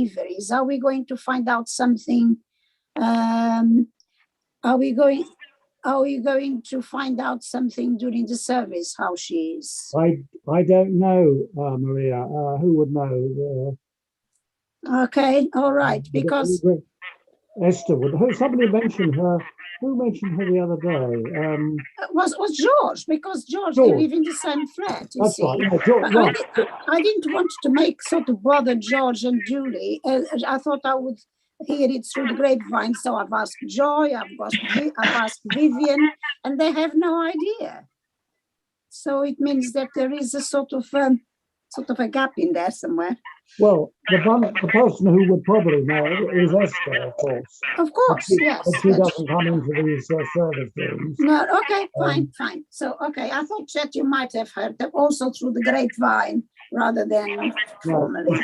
deliveries. Are we going to find out something? Are we going to find out something during the service, how she is? I don't know, Maria. Who would know? Okay, all right, because Esther would. Somebody mentioned her. Who mentioned her the other day? was George, because George, they live in the same flat, you That's see. right. Yeah, George, right. I didn't want to make sort of bother George and Julie. I thought I would hear it through the grapevine. So I've asked Joy, I've asked Vivian, and they have no idea. So it means that there is a sort of a gap in there somewhere. Well, the person who would probably know is Esther, of course. Of course, yes. But she doesn't come into these service rooms. No, okay, fine. So, okay, I thought that you might have heard them also through the grapevine rather than formally.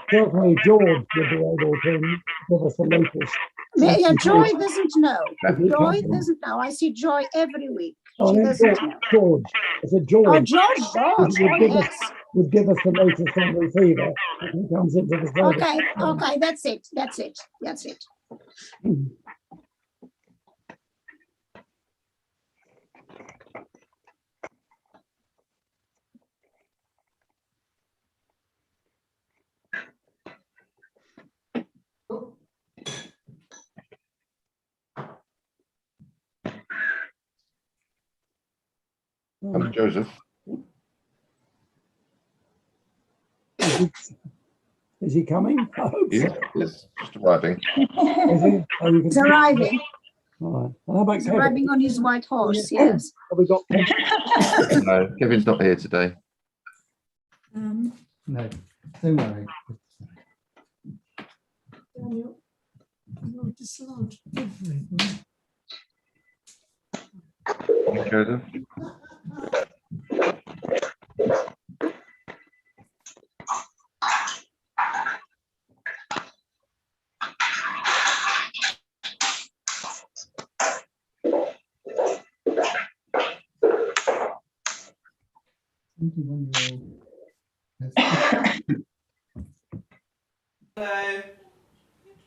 Certainly George would be able to give us the latest. Yeah, Joy doesn't know. Joy doesn't know. I see Joy every week. She doesn't know. George. It's a George. Oh, George. Yes. Would give us the latest on receiver if he comes into the service. Okay, that's it. Hello, Joseph. Is he coming? I hope so. Yes, just arriving. Is he? He's arriving. All right. He's arriving on his white horse, yes. Have we got No, Kevin's not here today. No, don't worry. Daniel, you're dislodged. Joseph.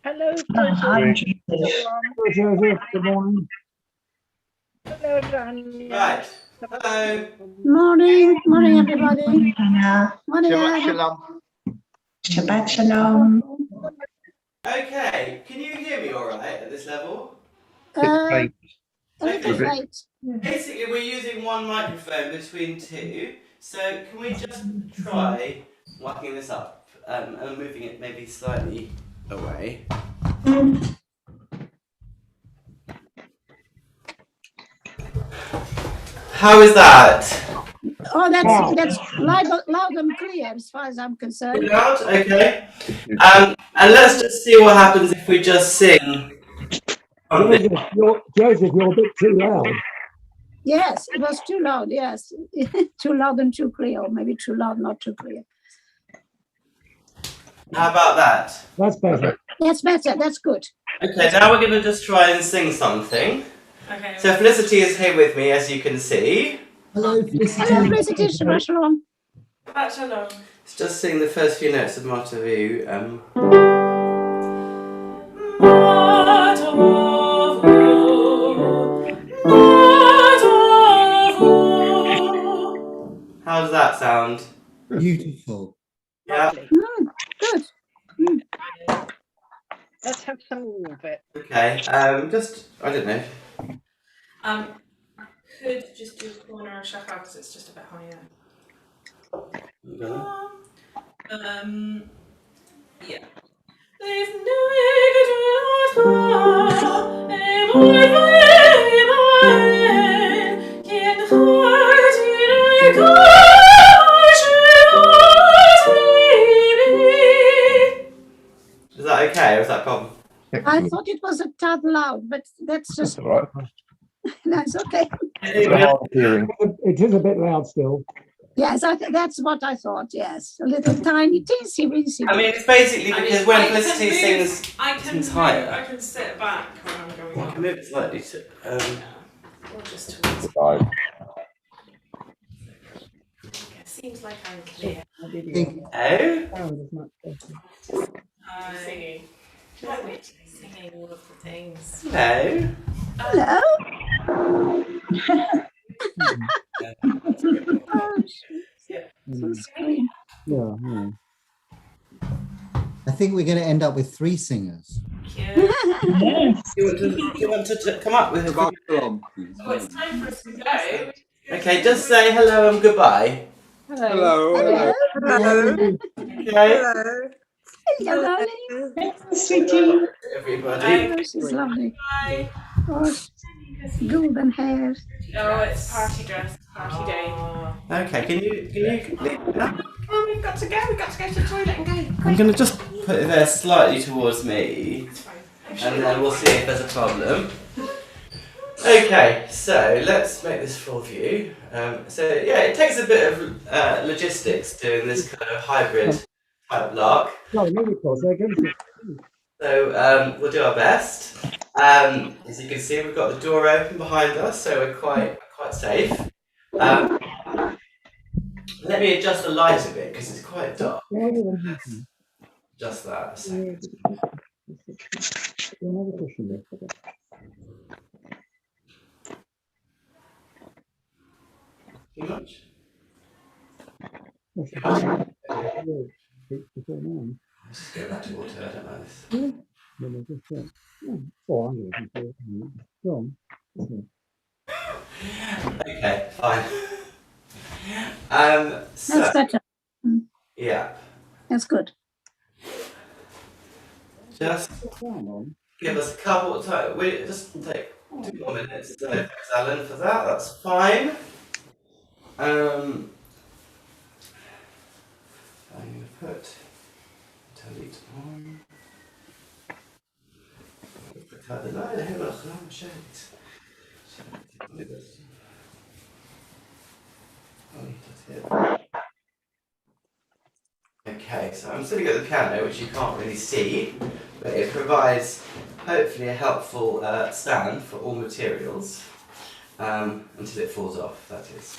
Hello, Hi, Joseph. Good morning. hello, Daniel. Right. Hello. Morning, everybody. Morning, Hannah. Morning, Shabbat Anne. shalom. Shabbat shalom. Okay, can you hear me all right at this level? A little late. Basically, we're using one microphone between two, so can we just try whacking this up and moving it maybe slightly away? How is that? Oh, that's loud and clear as far as I'm concerned. Loud? Okay. And let's just see what happens if we just sing. Joseph, you're a bit too loud. Yes, it was too loud, yes. Too loud and too clear, or maybe too loud, not too clear. How about that? That's better. That's better, that's good. Okay, now we're going to just try and sing something. Okay. So Felicity is here with me, as you can see. Hello, Felicity. Hello, Felicity. Shabbat shalom. Shabbat shalom. Let's just sing the first few notes of Matavu. How does that sound? Beautiful. Yeah. Good. Let's have some more of it. Okay. Just I don't know. Could just do a corner of shachar because it's just a bit higher. Yeah. Is that okay, or is that a problem? I thought it was a tad loud, but that's just, That's all right. that's okay. It's a hard hearing. It is a bit loud still. Yes, that's what I thought, yes. A little tiny, teensy, weensy. I mean, it's basically because when Felicity sings higher. I can sit back when I'm going I up. can move it slightly to. Or just to Right. it seems like I'm clear. Oh? I Hello. Hello. So screen. Yeah, yeah. I think we're going to end up with 3 singers. Yes. Do you want to come up with a quick... Oh, it's time for us to go. Okay, just say hello and goodbye. Hello. Hello. Okay. Hello, darling. Thanks, sweetie. Everybody. Oh, she's lovely. Bye. Oh, golden hair. Oh, it's party dress, party day. Okay, can you leave it now? Come on, we've got to go. We've got to go to the toilet and go. I'm going to just put it there slightly towards me, It's fine. and then we'll see if there's a problem. Okay, so let's make this full view. So yeah, it takes a bit of logistics doing this kind of hybrid type lark. No, maybe because they're going to. So we'll do our best. As you can see, we've got the door open behind us, so we're quite safe. Let me adjust the light a bit because it's quite dark. Just that. A second. Too much? Let's just go back to water. I don't like this. Okay, fine. So That's better. yeah, That's good. just give us a couple of time. We just take 2 more minutes. So thanks, Alan, for that. That's fine. I'm going to put delete on. لا لا هي الأخرى مشاهد. Okay, so I'm sitting at the piano, which you can't really see, but it provides hopefully a helpful stand for all materials until it falls off, that is.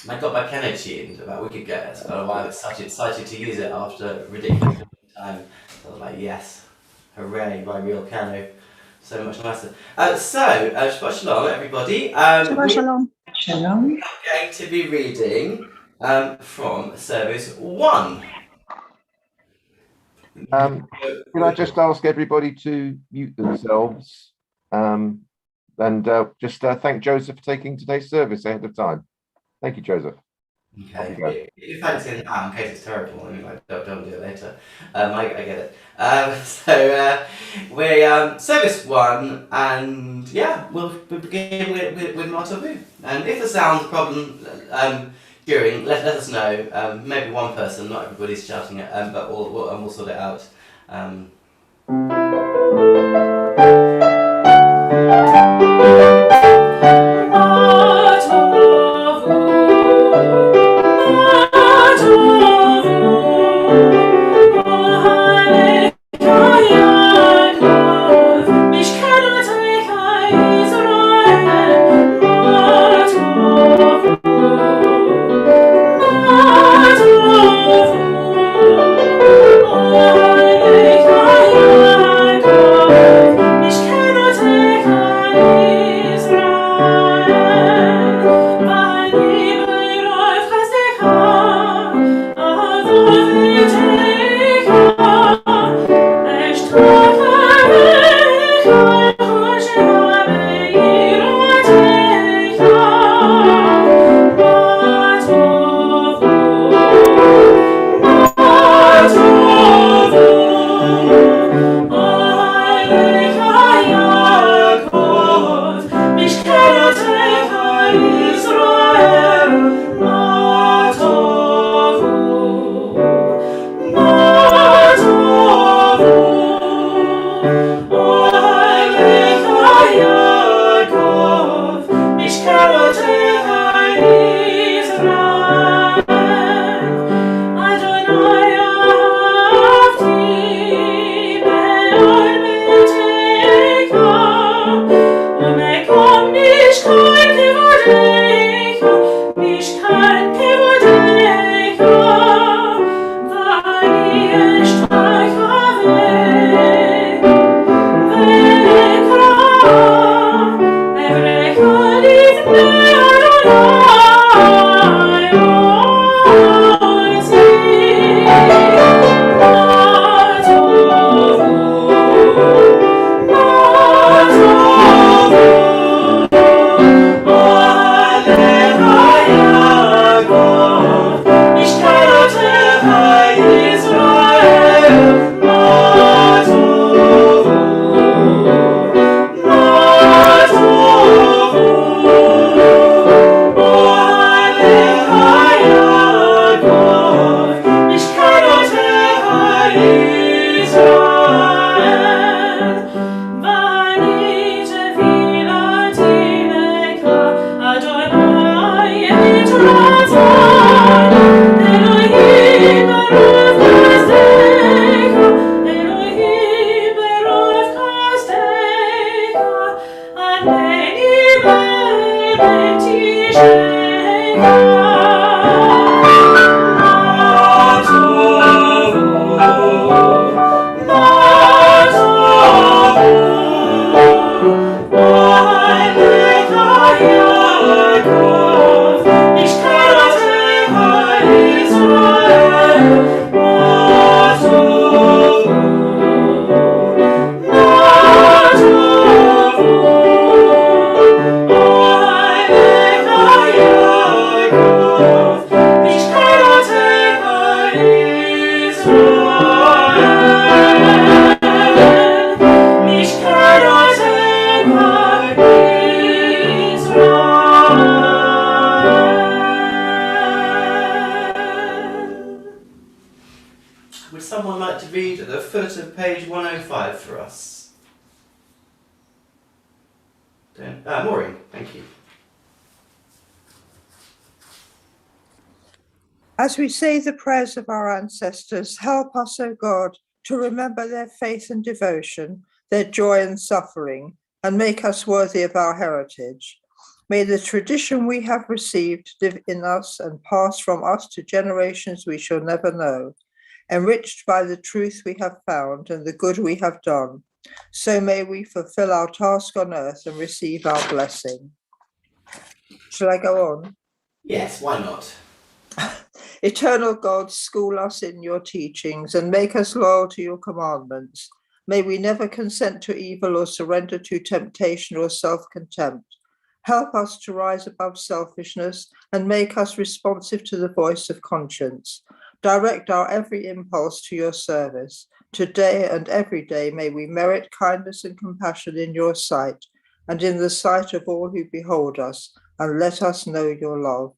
I got my piano tuned about a week ago, so I was such excited to use it after a ridiculous time. I was like, yes, hooray, my real piano. So much nicer. Shabbat Shalom, everybody. Shabbat Shalom. Shalom. We are going to be reading from Service 1. Can I just ask everybody to mute themselves and just thank Joseph for taking today's service ahead of time. Thank you, Joseph. Okay, if you fancy it now, in case it's terrible, I mean, like, don't do it later. I get it. We're Service 1, and yeah, we'll begin with Martha Vu. And if the sound's a problem during, let us know. Maybe one person, not everybody's shouting it, but we'll sort it out. Oh, would someone like to read at the foot of page 105 for us? Maureen, thank you. As we say the prayers of our ancestors, help us, O God, to remember their faith and devotion, their joy and suffering, and make us worthy of our heritage. May the tradition we have received live in us and pass from us to generations we shall never know, enriched by the truth we have found and the good we have done. So may we fulfill our task on earth and receive our blessing. Shall I go on? Yes, why not? Eternal God, school us in your teachings and make us loyal to your commandments. May we never consent to evil or surrender to temptation or self-contempt. Help us to rise above selfishness and make us responsive to the voice of conscience. Direct our every impulse to your service. Today and every day may we merit kindness and compassion in your sight and in the sight of all who behold us, and let us know your love.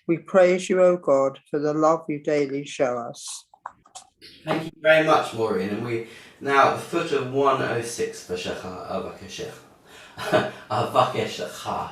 We praise you, O God, for the love you daily show us. Thank you very much, Maureen. And we now at the foot of 106 for Shecha Avakeshecha. Avakeshecha.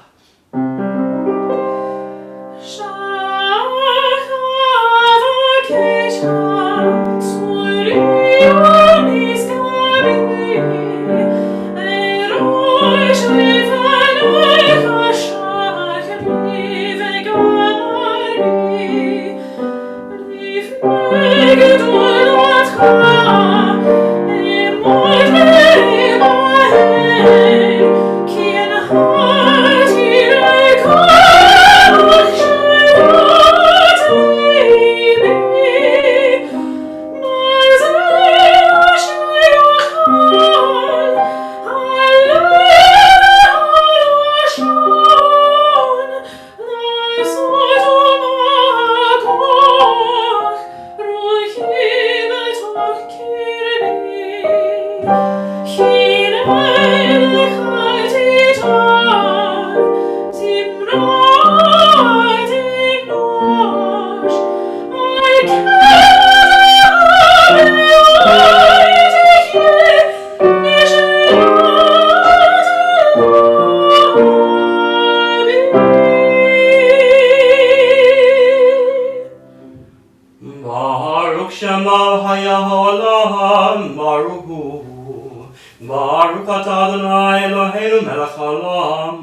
Baruch atah Adonai Eloheinu melech haolam,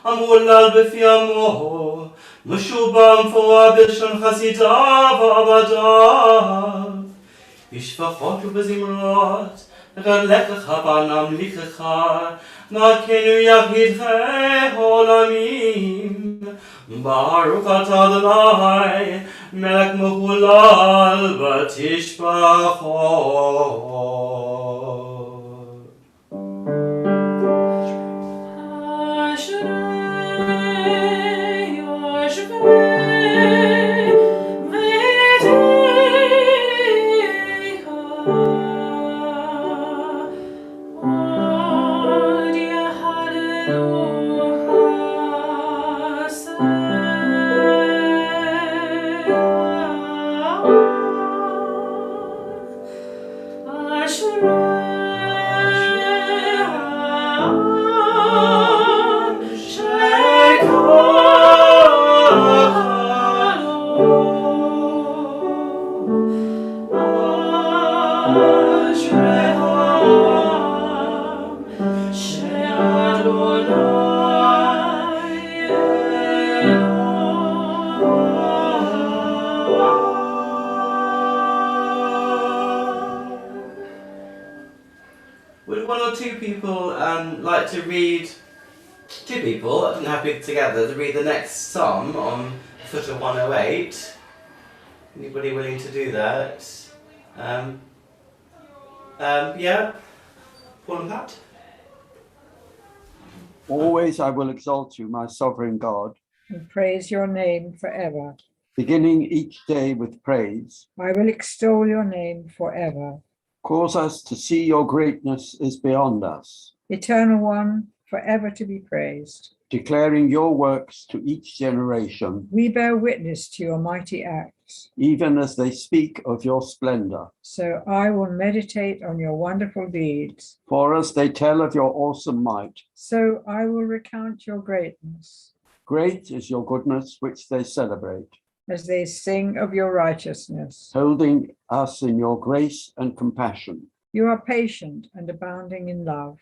המהולל בפי עמו, משובע ומפורע בלשון חסידיו ועבדיו. בשפחות ובזמרות, נגדלך לך ונמליכך, נקנו יחידך עולמים. ברוך אתה אדוני, מלך מהולל בתשבחות. Would one or two people like to read, two people, I don't have to together, to read the next psalm on foot of 108? Anybody willing to do that? Yeah? Paul and Pat? Always I will exalt you, my sovereign God, and praise your name forever. beginning each day with praise. I will extol your name forever. Cause us to see your greatness is beyond us, Eternal One, forever to be praised. declaring your works to each generation. We bear witness to your mighty acts. works. even as they speak of your splendor. So I will meditate on your wonderful deeds. For as they tell of your awesome might, So I will recount your greatness. great is your goodness which they celebrate, As they sing of your righteousness. holding us in your grace and compassion. You are patient and abounding in love.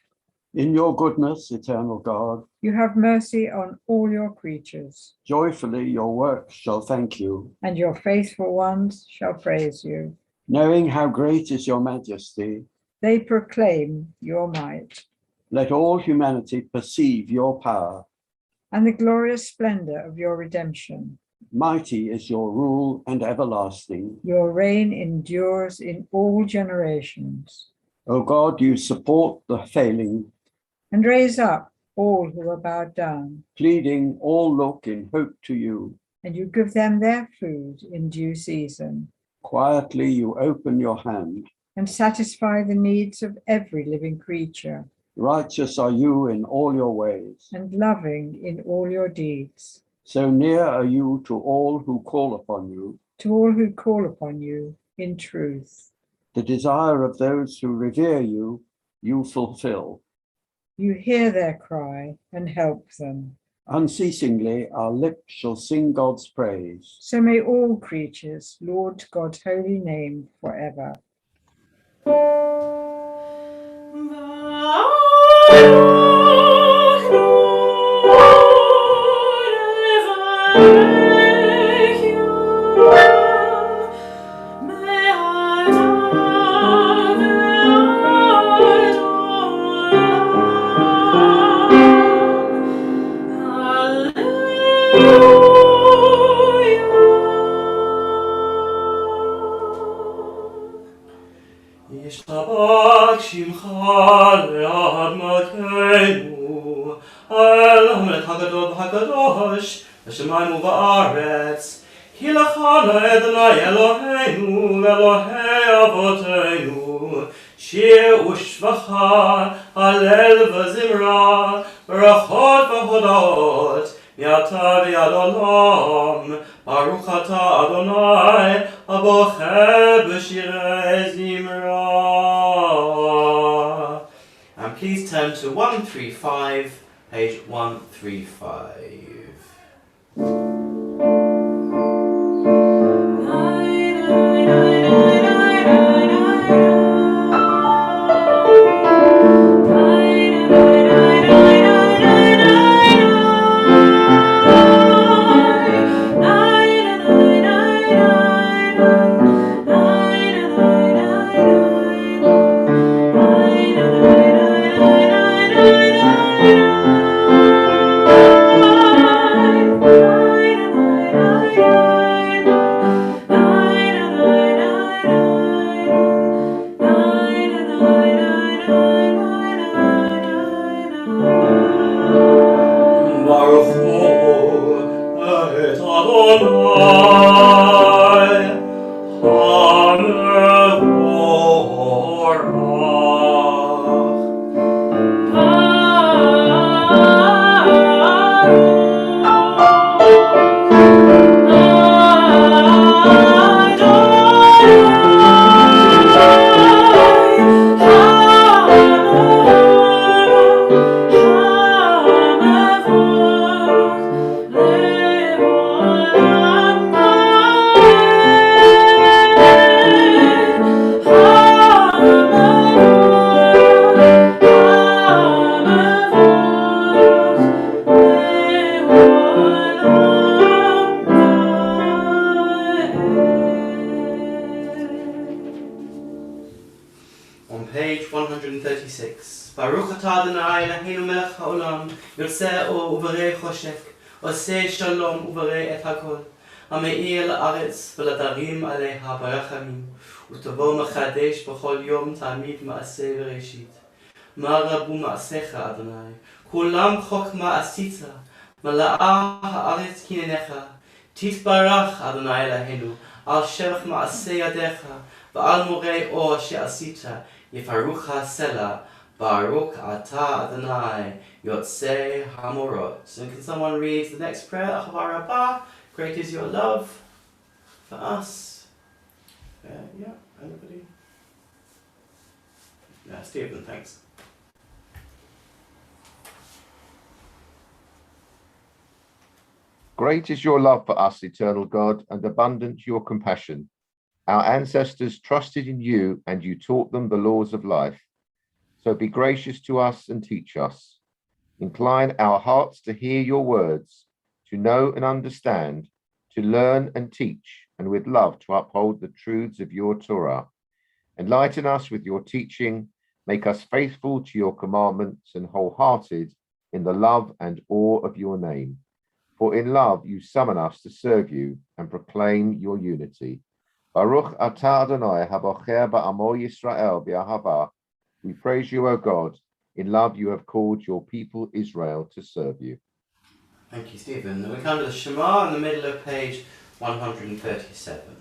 In your goodness, eternal God, You have mercy on all your creatures, joyfully your works shall thank you, and your faithful ones shall praise you. knowing how great is your majesty. They proclaim your might Let all humanity perceive your power. and the glorious splendor of your redemption. Mighty is your rule and everlasting. Your reign endures in all generations. O God, you support the failing, And raise up all who are bowed down, pleading all look in hope to you. and you give them their food in due season, Quietly you open your hand. and satisfy the needs of every living creature, Righteous are you in all your ways. and loving in all your deeds. So near are you to all who call upon you. To all who call upon you in truth. The desire of those who revere you, you fulfill. You hear their cry and help them. Unceasingly our lips shall sing God's praise. So may all creatures laud God's holy name forever. ישתבח שמך לאדמתנו, אל המלך הגדול והקדוש, בשמיים ובארץ, כי לך נא אדוני אלוהינו ואלוהי אבותינו, שיר ושבחה, הלל וזמרה, ברכות והודות, מעתה ועד עולם. ברוך אתה אדוני, הבוחר בשירי זמרה. And please turn to 135, page 135. On page 136, Baruch atah Adonai Eloheinu melech haolam, yotzeh or uberei choshek, oseh shalom uberei et hakol, המאיר לארץ ולדרים עליה ברחמים, ותבוא מחדש בכל יום תעמיד מעשה בראשית. מה רבו מעשיך, אדוני? כולם חוכמה עשית, מלאה הארץ קנייניך. תתברך, אדוני אלוהינו, על שבח מעשה ידיך, ועל מורי אור שעשית, יפרוך הסלע. Baruch atah Adonai, yotzei hamorot. So can someone read the next prayer? Achavar Rabbah, great is your love. for us. Yeah, anybody? Yeah, Stephen, thanks. Great is your love for us, eternal God, and abundant your compassion. Our ancestors trusted in you, and you taught them the laws of life. So be gracious to us and teach us. Incline our hearts to hear your words, to know and understand, to learn and teach, and with love to uphold the truths of your Torah. Enlighten us with your teaching, make us faithful to your commandments and wholehearted in the love and awe of your name. For in love you summon us to serve you and proclaim your unity. Baruch atah Adonai habocher ba'amo Yisrael b'ahava. We praise you, O God. In love you have called your people Israel to serve you. Thank you, Stephen. And we come to the Shema in the middle of page 137.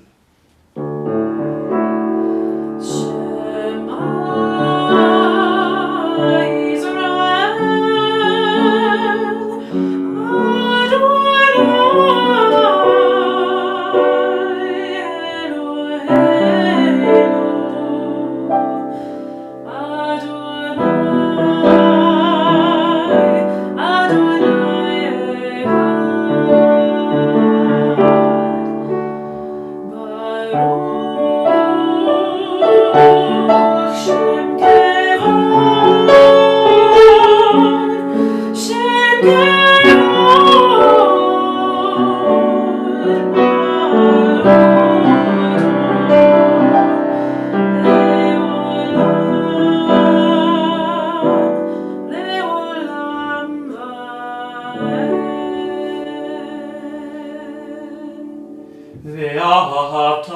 ואהבת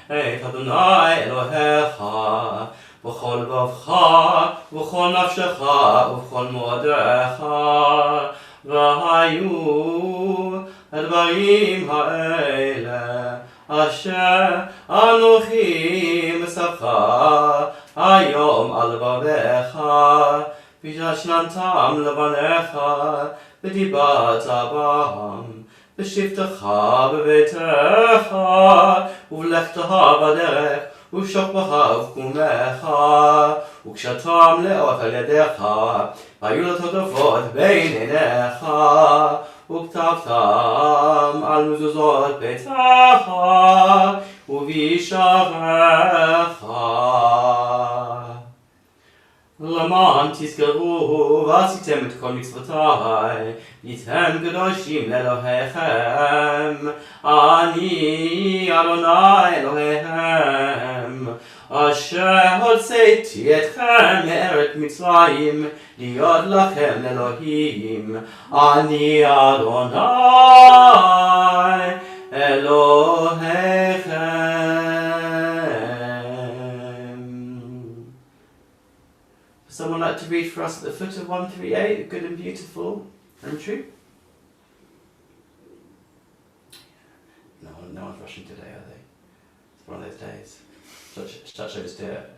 את אדוני אלוהיך בכל לבבך ובכל נפשך ובכל מאודך. והיו הדברים האלה אשר אנוכי מספך היום על לבביך, והשננתם לבניך ודיברת בם בשבתך בביתך ובלכתך בדרך ובשוכבך ובקומך וכשאתם לאות על ידיך והיו לטוטפות בין עיניך וכתבתם על מזוזות ביתך ובשעריך למען תזכרו ועשיתם את כל מצוותיי, הייתם קדושים לאלוהיכם, אני אדוני אלוהיכם, אשר הוצאתי אתכם מארץ מצרים, להיות לכם לאלוהים, אני אדוני אלוהיכם. Someone like to read for us at the foot of 138, the good and beautiful and true? No one's rushing today, are they? It's one of those days. Shall I just do it?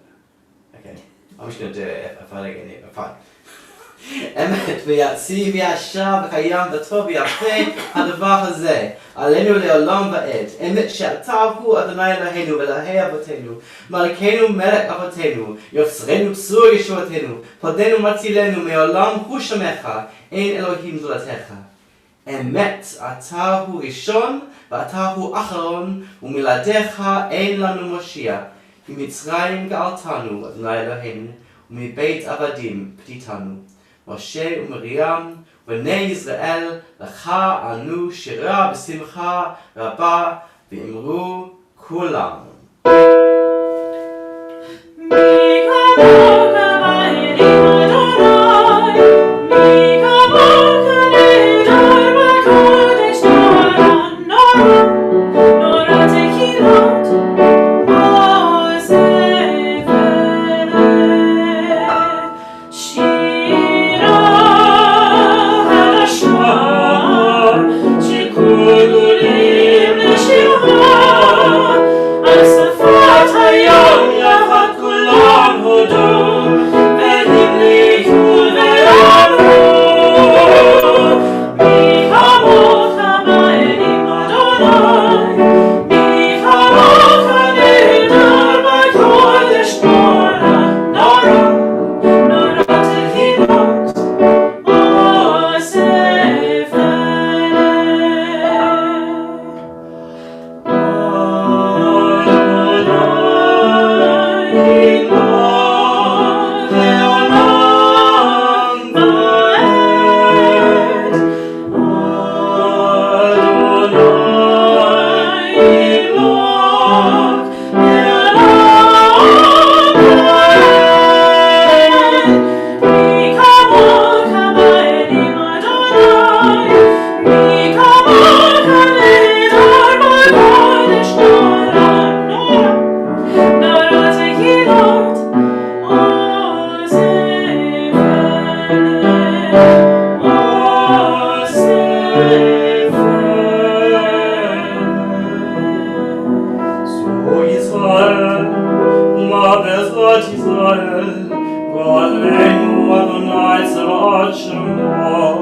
Okay. I'm just going to do it if I don't get it. Fine. אמת ויציב וישר וקיים וטוב ויפה הדבר הזה עלינו לעולם ועד. אמת שאתה הוא אדוני אלוהינו ואלוהי אבותינו, מלכנו מלך אבותינו, יוצרנו צור ישועתנו, פודנו מצילנו מעולם הוא שמך, אין אלוהים זולתך. אמת אתה הוא ראשון ואתה הוא אחרון, ומלעדיך אין לנו מושיע. ממצרים גאלתנו אדוני אלוהינו, ומבית עבדים פדיתנו. משה ומרים ובני ישראל לך ענו שירה בשמחה רבה ואמרו כולם. על שפת הים יחד כולם הודו Shabbat Israel, Go'aleinu Adonai Tzava'ot Shemo,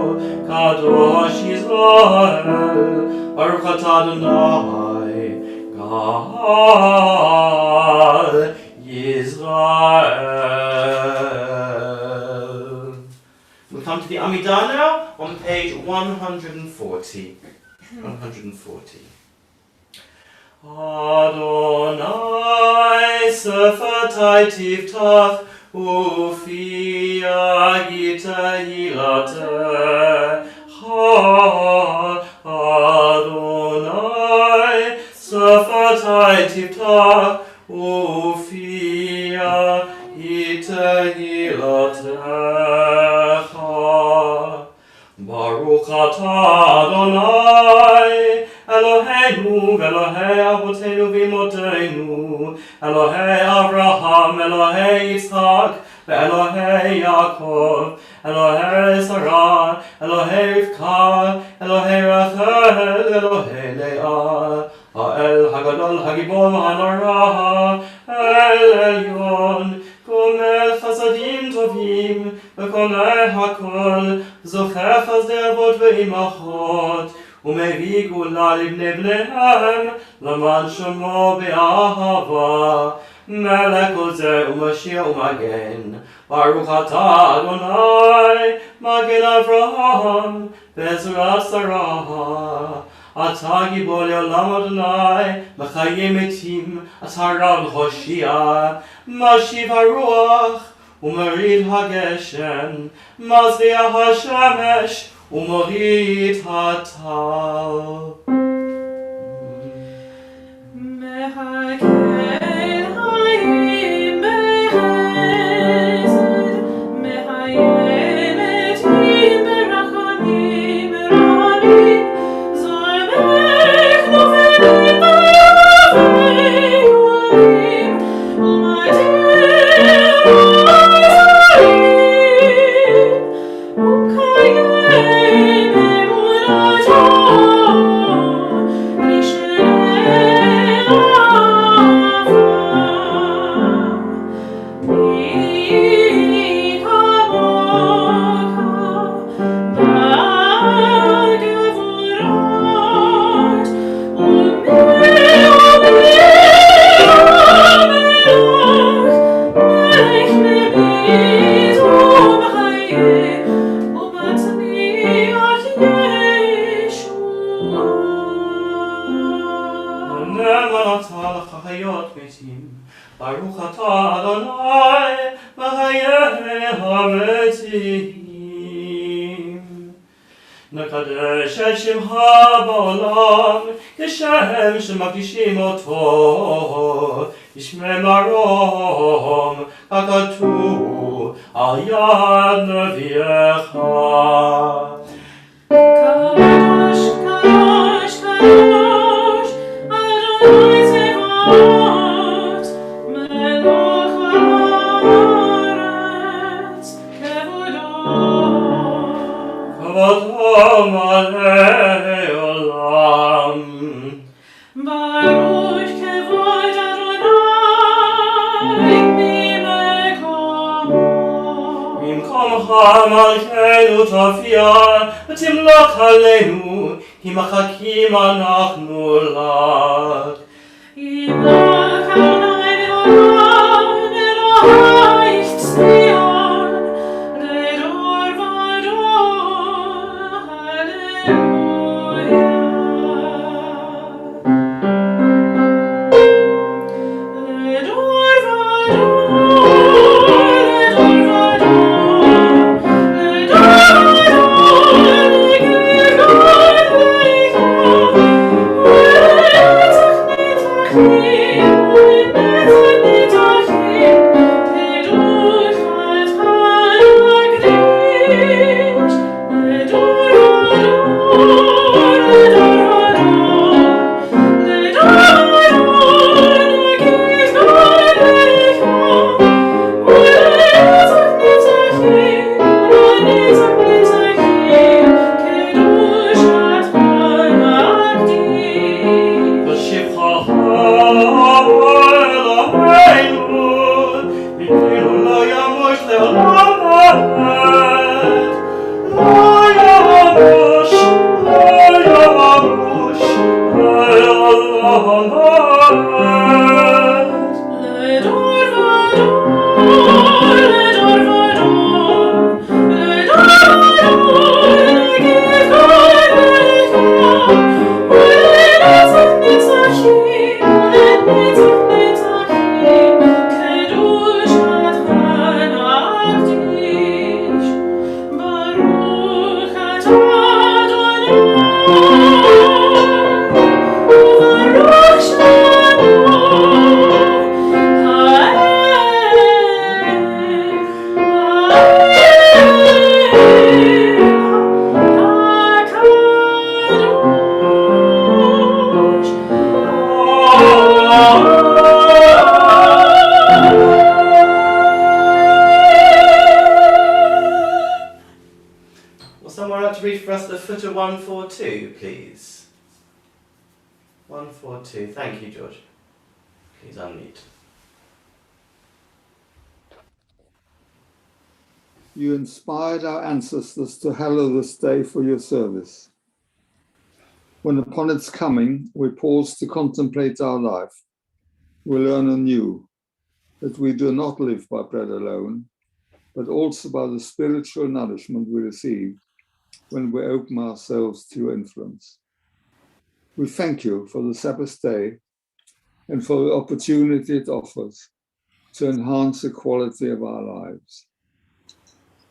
Kadosh Israel, Baruch Atah Adonai, Gal Yisrael. We come to the Amidah now on page 140. 140. Adonai Sefatai Tiftach Ufia Gita Hilate Adonai Sefatai Tiftach Ufia Gita Hilate Baruch Atah Adonai Eloheinu Elohei Avotenu v'Imotenu Elohei Avraham Elohei Yitzchak Elohei Yaakov Elohei Sarah Elohei Rivka Elohei Rachel Elohei Leah Ha'el Hagadol Hagibor Hanora El Elyon Gomel Chasadim Tovim V'Gomel Hakol Zocher Chasdei Avot Ve'imachot ומביא גאולה לבני בניהם, למען שמו באהבה. מלך עוזר ומשיח ומגן, ברוך אתה אדוני, מגן אברהם, בעזרת שרה. אתה גיבור לעולם אדוני, מחיי מתים, אתה רב הושיע, משיב הרוח, ומוריד הגשם, מזריע השמש, ומוריד הטל. מהגן חיים בחסד, מהיים מתים ברחמים רבים, זורמך נופלים ברחבי יורים, ומתים עוזרים, וקיים ברוך אתה אדוני מחיי המתים. נקדש את שמך בעולם כשם שמקדישים אותו, ישמע מרום ככתוב על יד נביאך. קדוש קדוש קדוש אדוני צבאות מלך הארץ כבודו מלא עולם. ברוך כבוד אדוני ממקומך מלכנו תופיע ותמלוך עלינו כי מחכים אנחנו לך. ימלוך אדוני לעולם אלוהיך ציון לדור ודור הללויה. לדור ודור footer 142, please. 142. Thank you, George. Please unmute. You inspired our ancestors to hallow this day for your service. When upon its coming, we pause to contemplate our life, we learn anew that we do not live by bread alone, but also by the spiritual nourishment we receive when we open ourselves to your influence. We thank you for the Sabbath day and for the opportunity it offers to enhance the quality of our lives.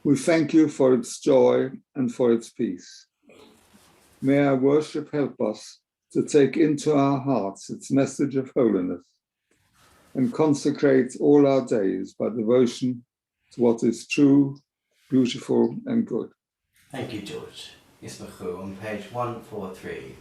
We thank you for its joy and for its peace. May our worship help us to take into our hearts its message of holiness and consecrate all our days by devotion to what is true, beautiful, and good. Thank you, George. Ismachu on page 143.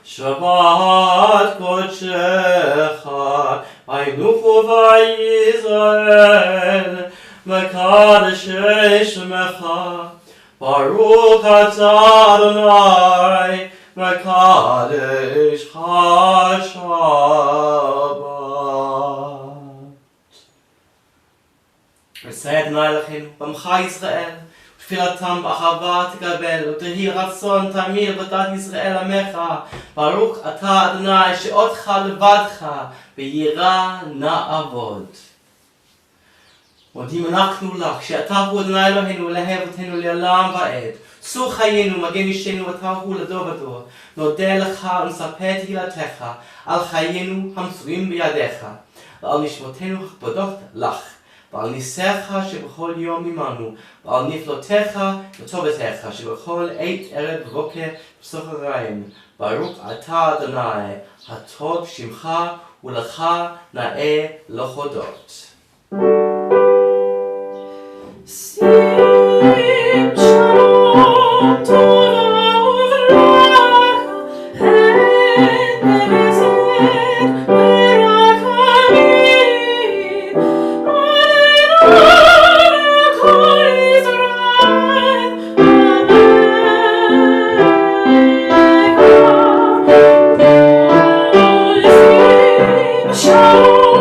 Shabbat Kodshecha, Vaynuchu Vayisrael, Mekadesh Shemecha, Baruch Atah Adonai, Mekadesh HaShabbat. V'seh Adonai Eloheinu, B'amcha Yisrael, תפילתם באהבה תקבל, ותהי רצון תמיר בדת ישראל עמך. ברוך אתה אדוני שאותך לבדך, ביראה נעבוד. מודים אנחנו לך, שאתה הוא אדוני אלוהינו, להב אותנו לעולם ועד. צור חיינו, מגן אישנו, ואתה הוא לדור ודור. נודה לך ונספר תהילתך, על חיינו המצויים בידיך, ועל נשמותינו הכבודות לך. ועל ניסיך שבכל יום עמנו, ועל נפלותיך וטובתך שבכל עת ערב ובוקר ובצהריים. ברוך אתה אדוני, הטוב שמך ולך נאה להודות. שים שלום טובה וברכה, הן בחסד ורחמים. Shalom.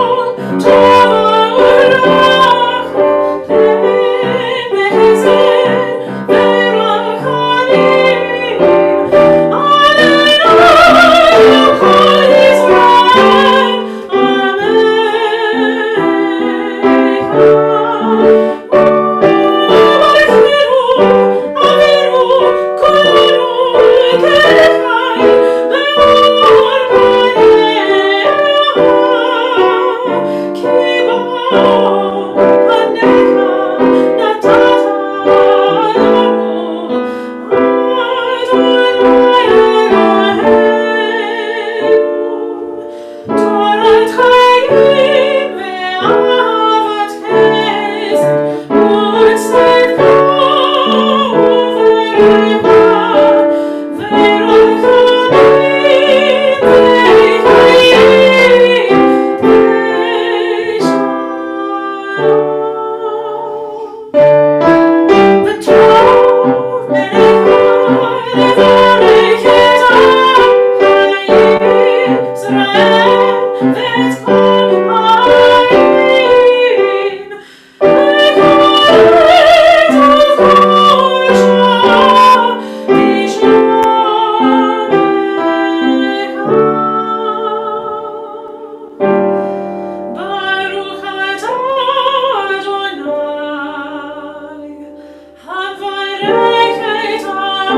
Now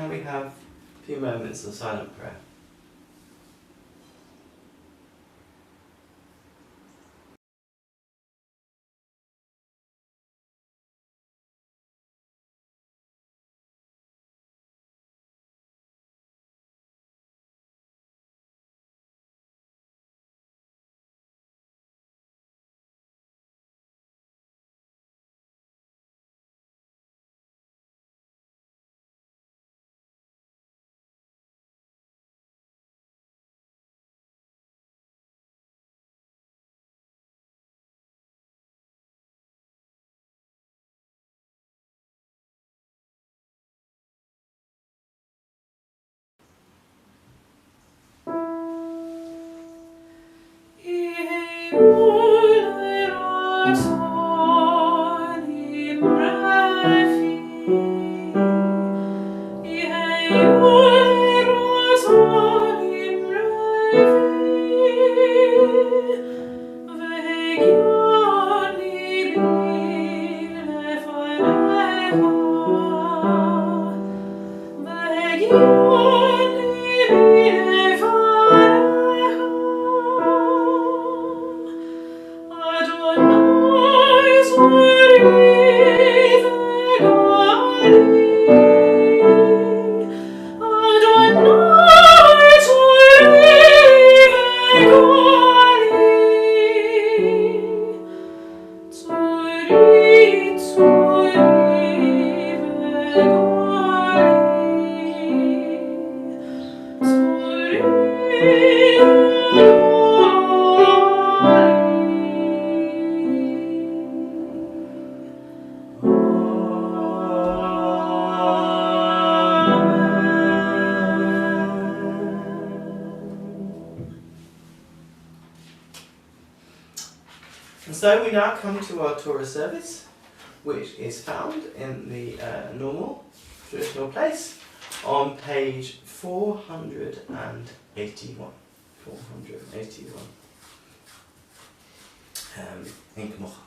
we have a few moments of silent prayer. And so we now come to our Torah service, which is found in the normal traditional place on page 481. 481. In Kemocha.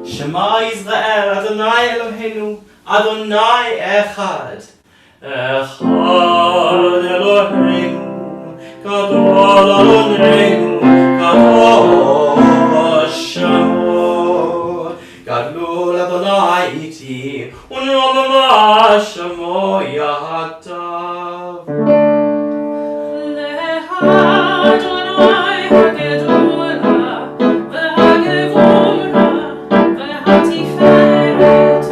Shema Yisrael, Adonai Eloheinu, Adonai Echad. Echad Eloheinu, Gadol Adonenu, Gadol Shemo. Gadol Adonai iti, U'Adonai Shemo Yahatav. Leha Adonai Hagedola, V'Hagevora, V'Hatiferet,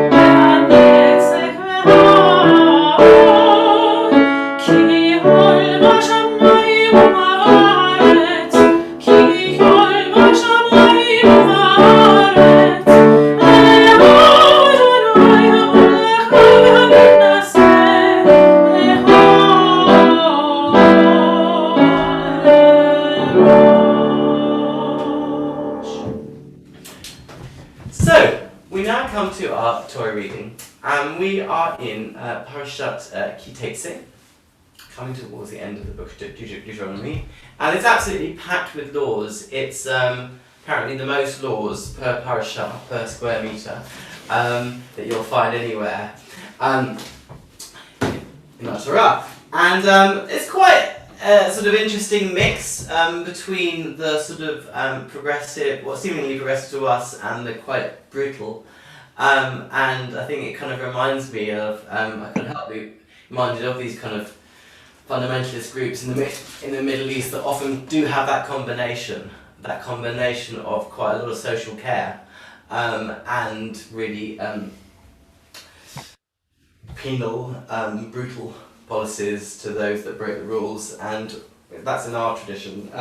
V'Hanetzech V'Ha'od, Ki Hol B'Shamayim U'Ba'aretz, Ki Hol B'Shamayim U'Ba'aretz, Leha Adonai Hamolecha V'Hamitnaseh, Leha So, we now come to our Torah reading, and we are in Parashat Kitetse, coming towards the end of the book of Deuteronomy, and it's absolutely packed with laws. It's apparently the most laws per parasha, per square metre, that you'll find anywhere in our Torah. And it's quite a sort of interesting mix between the sort of progressive, well, seemingly progressive to us, and the quite brutal. And I think it kind of reminds me of, I can help be reminded of these kind of fundamentalist groups in the Middle East that often do have that combination of quite a lot of social care and really penal, brutal policies to those that break the rules. And that's in our tradition.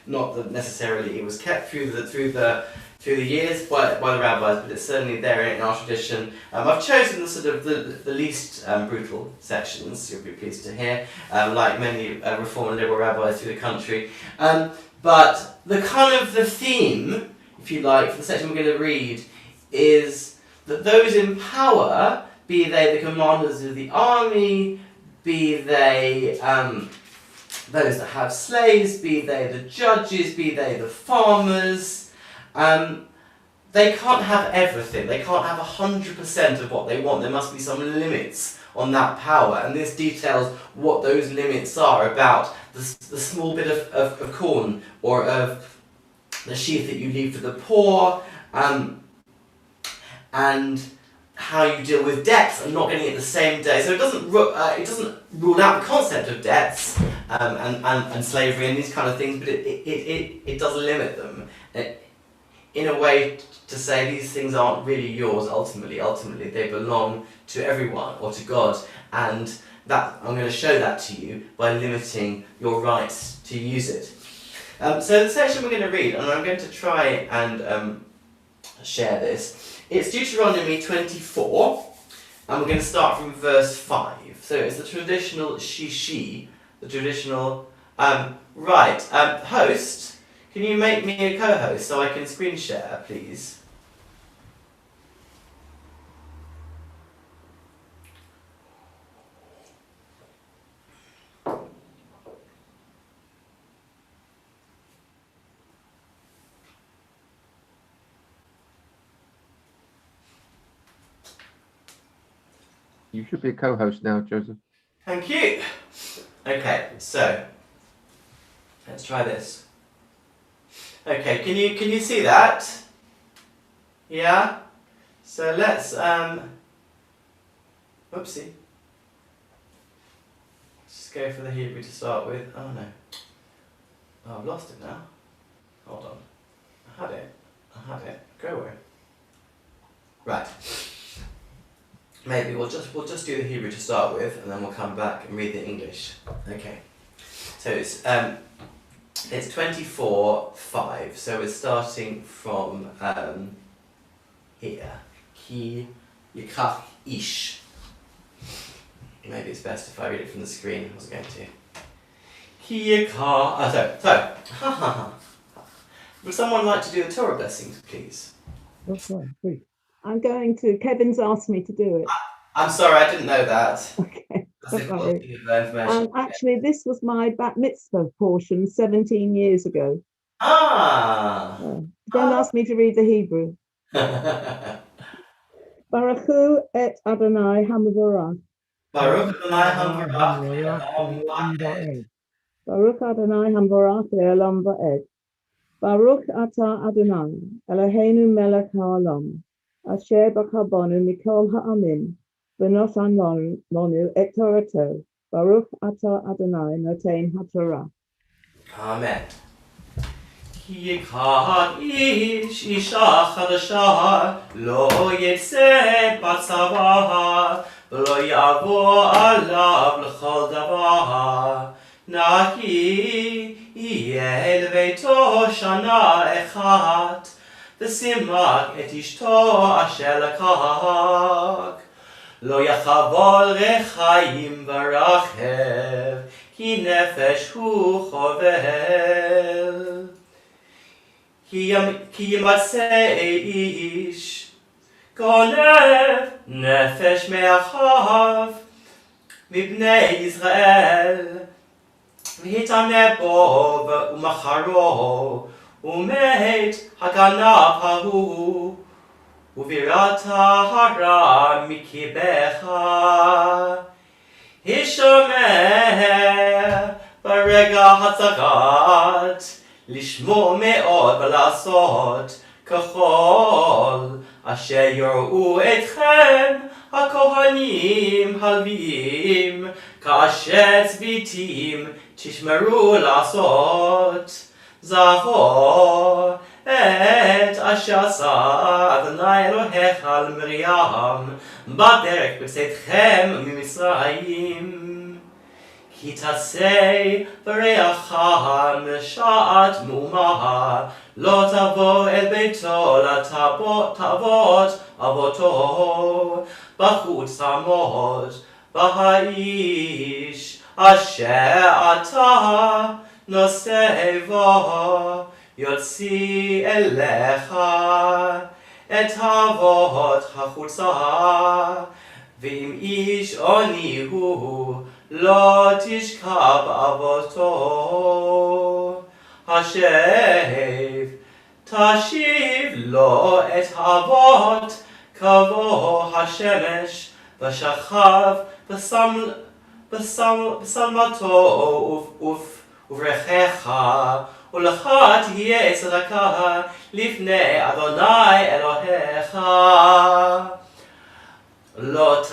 Not that necessarily it was kept through the years by the rabbis, but it's certainly there in our tradition. I've chosen the sort of the least brutal sections, you'll be pleased to hear, like many Reform and Liberal rabbis through the country. But the kind of the theme, if you like, for the section we're going to read, is that those in power, be they the commanders of the army, be they those that have slaves, be they the judges, be they the farmers, they can't have everything. They can't have 100% of what they want. There must be some limits on that power. And this details what those limits are about the small bit of corn or of the sheaf that you leave for the poor, and how you deal with debts and not getting it the same day. So it doesn't rule out the concept of debts and slavery and these kind of things, but it does limit them in a way to say these things aren't really yours ultimately. Ultimately, they belong to everyone or to God, and that I'm going to show that to you by limiting your rights to use it. So the section we're going to read, and I'm going to try and share this. It's Deuteronomy 24, and we're going to start from verse 5. So it's the traditional shishi, the traditional... host, can you make me a co-host so I can screen share, please? You should be a co-host now, Joseph. Thank you. Okay, so let's try this. Okay, can you see that? Yeah? So let's whoopsie. Let's just go for the Hebrew to start with. Oh no. Oh, I've lost it now. Hold on. I had it. Go away. Right. Maybe we'll just do the Hebrew to start with, and then we'll come back and read the English. Okay. So it's 24:5. So we're starting from here. Ki yikach ish. Maybe it's best if I read it from the screen. I was going to. Ki yikach. Would someone like to do the Torah blessings, please? Okay, please. I'm going to. Kevin's asked me to do it. I'm sorry, I didn't know that. Okay. That's important information. Actually, this was my bat mitzvah portion 17 years ago. Don't ask me to read the Hebrew. Baruchu et Adonai Hamavorach. Baruch Adonai Hamavorach. Baruch Adonai Hamavorach le'olam va'ed. Baruch atah Adonai Eloheinu melech ha'olam. Asher b'karbonu mikol ha'amin, v'nosan lonu et Torato. Baruch atah Adonai noten ha'torah. Amen. Ki yikach ish isha chadasha lo yitzeh batzavah v'lo yavo alav l'chol davar. Naki yeh leveito shana echat v'simach et ishto asher lakach. Lo yachavol rechayim v'rachev ki nefesh hu chovel. Ki yimatzeh ish gonev nefesh me'achav mibnei Yisrael v'hitameh bo u'macharo ומת הגנב ההוא, ובירת הרע מקיבך. הישמר ברגע הצרת, לשמור מאוד ולעשות ככל אשר יראו אתכם הכהנים הלוויים, כאשר צוויתים תשמרו לעשות. זכור את אשר עשה אדוני אלוהיך למרים בדרך בצאתכם ממצרים. כי תצא ברעך משעת מהומה, לא תבוא אל ביתו לתעבוד אבותו, בחוץ תעמוד בהאיש אשר אתה נושא בו, יוציא אליך את אבות החוצה, ואם איש עוני הוא, לא תשכב אבותו. תשיב לו את אבות כבוא השמש, ושכב בשלמתו וברכך, ולך תהיה צדקה לפני אדוני אלוהיך. לא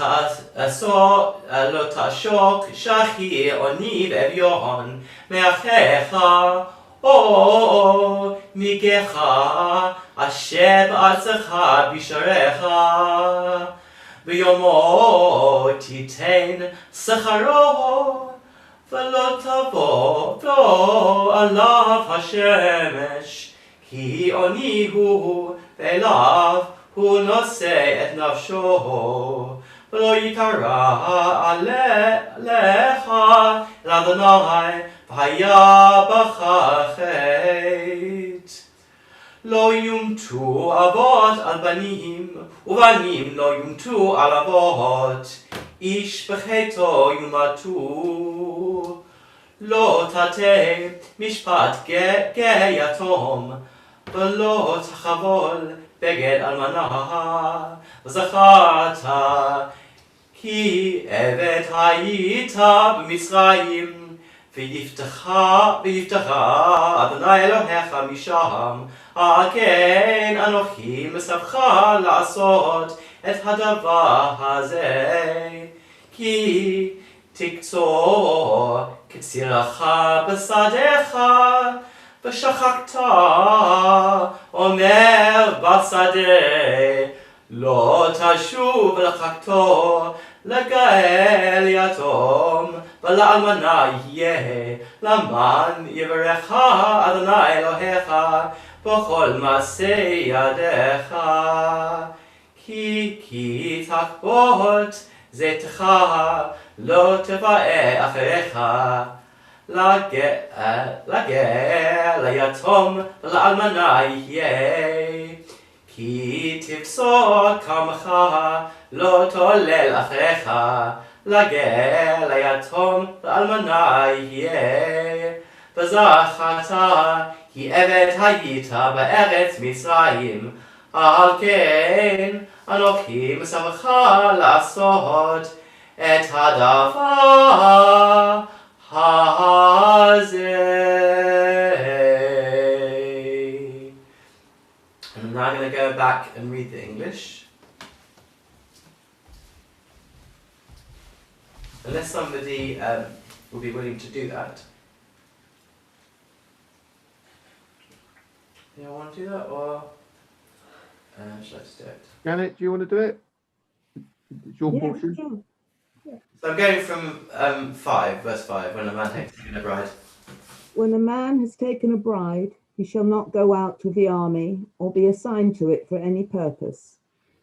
תעשוק שחיר עני ואביון מאחיך, או מגך אשר בארצך בשעריך. ביומו תיתן שכרו, ולא תבוא עליו השמש, כי עני הוא ואליו הוא נושא את נפשו. ולא יקרא עליך אל אדוני, והיה בך חטא. לא יומתו אבות על בנים, ובנים לא יומתו על אבות, איש בחטאו יומתו. לא תטה משפט יתום, ולא תחבול בגד אלמנה. זכרת כי עבד היית במצרים, ויפתח אדוני אלוהיך משם. כן אנוכי מצווך לעשות את הדבר הזה, כי תקצור קצירך בשדך, ושחקת אומר בשדה. לא תשוב לחקתו, לגאל יתום ולאלמנה יהיה, למען יברך אדוני אלוהיך בכל מעשה ידיך. כי תכבות זיתך, לא תבאה אחריך, לגר ליתום ולאלמנה יהיה. כי תפסוק קמך, לא תולל אחריך, לגר ליתום ולאלמנה יהיה. וזכרת כי עבד היית בארץ מצרים, על כן אנוכי מצווך לעשות את הדבר הזה. I'm now going to go back and read the English. Unless somebody will be willing to do that. Do you want to do that, or should I just do it? Janet, do you want to do it? It's your portion. Sure. So I'm going from 5, verse 5, when a man takes a bride. When a man has taken a bride, he shall not go out to the army or be assigned to it for any purpose.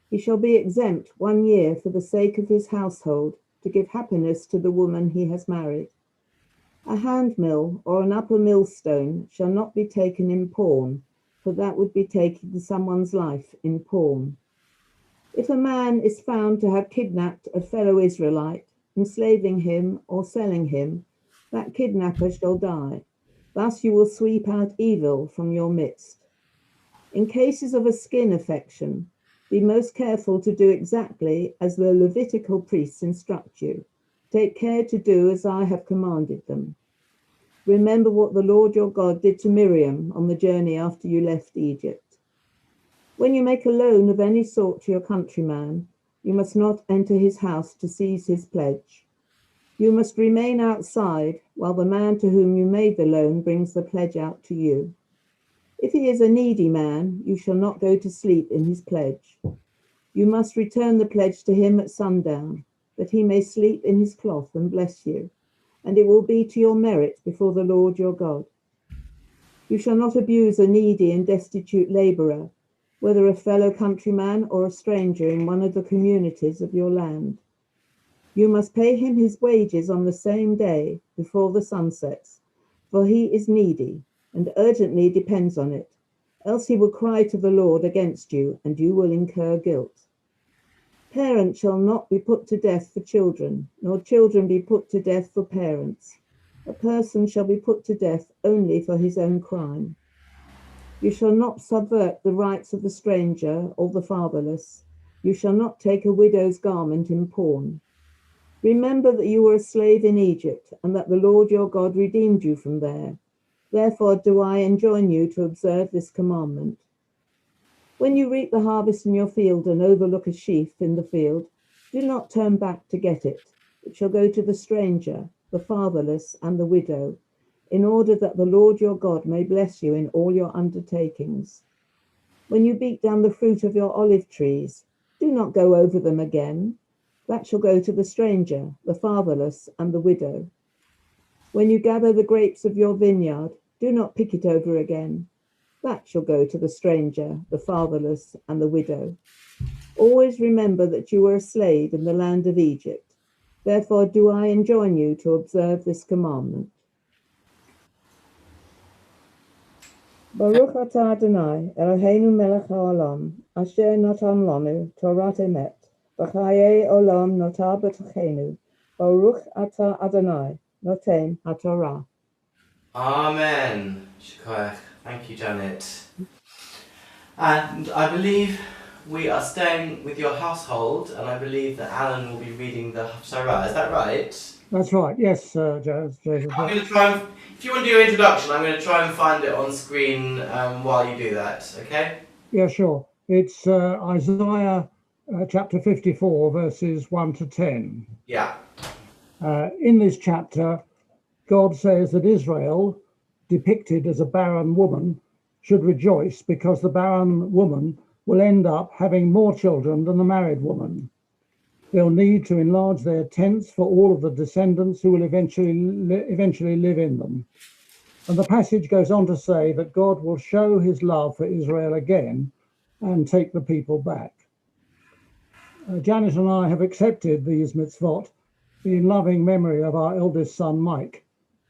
He shall be exempt 1 year for the sake of his household, to give happiness to the woman he has married. A handmill or an upper millstone shall not be taken in pawn, for that would be taking someone's life in pawn. If a man is found to have kidnapped a fellow Israelite, enslaving him or selling him, that kidnapper shall die. Thus you will sweep out evil from your midst. In cases of a skin affection, be most careful to do exactly as the Levitical priests instruct you. Take care to do as I have commanded them. Remember what the Lord your God did to Miriam on the journey after you left Egypt. When you make a loan of any sort to your countryman, you must not enter his house to seize his pledge. You must remain outside while the man to whom you made the loan brings the pledge out to you. If he is a needy man, you shall not go to sleep in his pledge. You must return the pledge to him at sundown, that he may sleep in his cloth and bless you, and it will be to your merit before the Lord your God. You shall not abuse a needy and destitute labourer, whether a fellow countryman or a stranger in one of the communities of your land. You must pay him his wages on the same day before the sun sets, for he is needy and urgently depends on it, else he will cry to the Lord against you, and you will incur guilt. Parents shall not be put to death for children, nor children be put to death for parents. A person shall be put to death only for his own crime. You shall not subvert the rights of the stranger or the fatherless. You shall not take a widow's garment in pawn. Remember that you were a slave in Egypt, and that the Lord your God redeemed you from there. Therefore do I enjoin you to observe this commandment. When you reap the harvest in your field and overlook a sheaf in the field, do not turn back to get it. It shall go to the stranger, the fatherless, and the widow, in order that the Lord your God may bless you in all your undertakings. When you beat down the fruit of your olive trees, do not go over them again. That shall go to the stranger, the fatherless, and the widow. When you gather the grapes of your vineyard, do not pick it over again. That shall go to the stranger, the fatherless, and the widow. Always remember that you were a slave in the land of Egypt. Therefore do I enjoin you to observe this commandment. Baruch atah Adonai, Eloheinu melech haolam, asher natan lanu Torat emet, v'chayei olam notar b'tochenu. Baruch atah Adonai, noten haTorah. Amen. Shkoyach. Thank you, Janet. And I believe we are staying with your household, and I believe that Alan will be reading the Haftarah. Is that right? That's right. Yes, Joseph. I'm going to try and, if you want to do your introduction, I'm going to try and find it on screen while you do that, okay? Yeah, sure. It's Isaiah chapter 54, verses 1 to 10. Yeah. In this chapter, God says that Israel, depicted as a barren woman, should rejoice because the barren woman will end up having more children than the married woman. They'll need to enlarge their tents for all of the descendants who will eventually live in them. And the passage goes on to say that God will show his love for Israel again and take the people back. Janet and I have accepted these mitzvot in loving memory of our eldest son, Mike,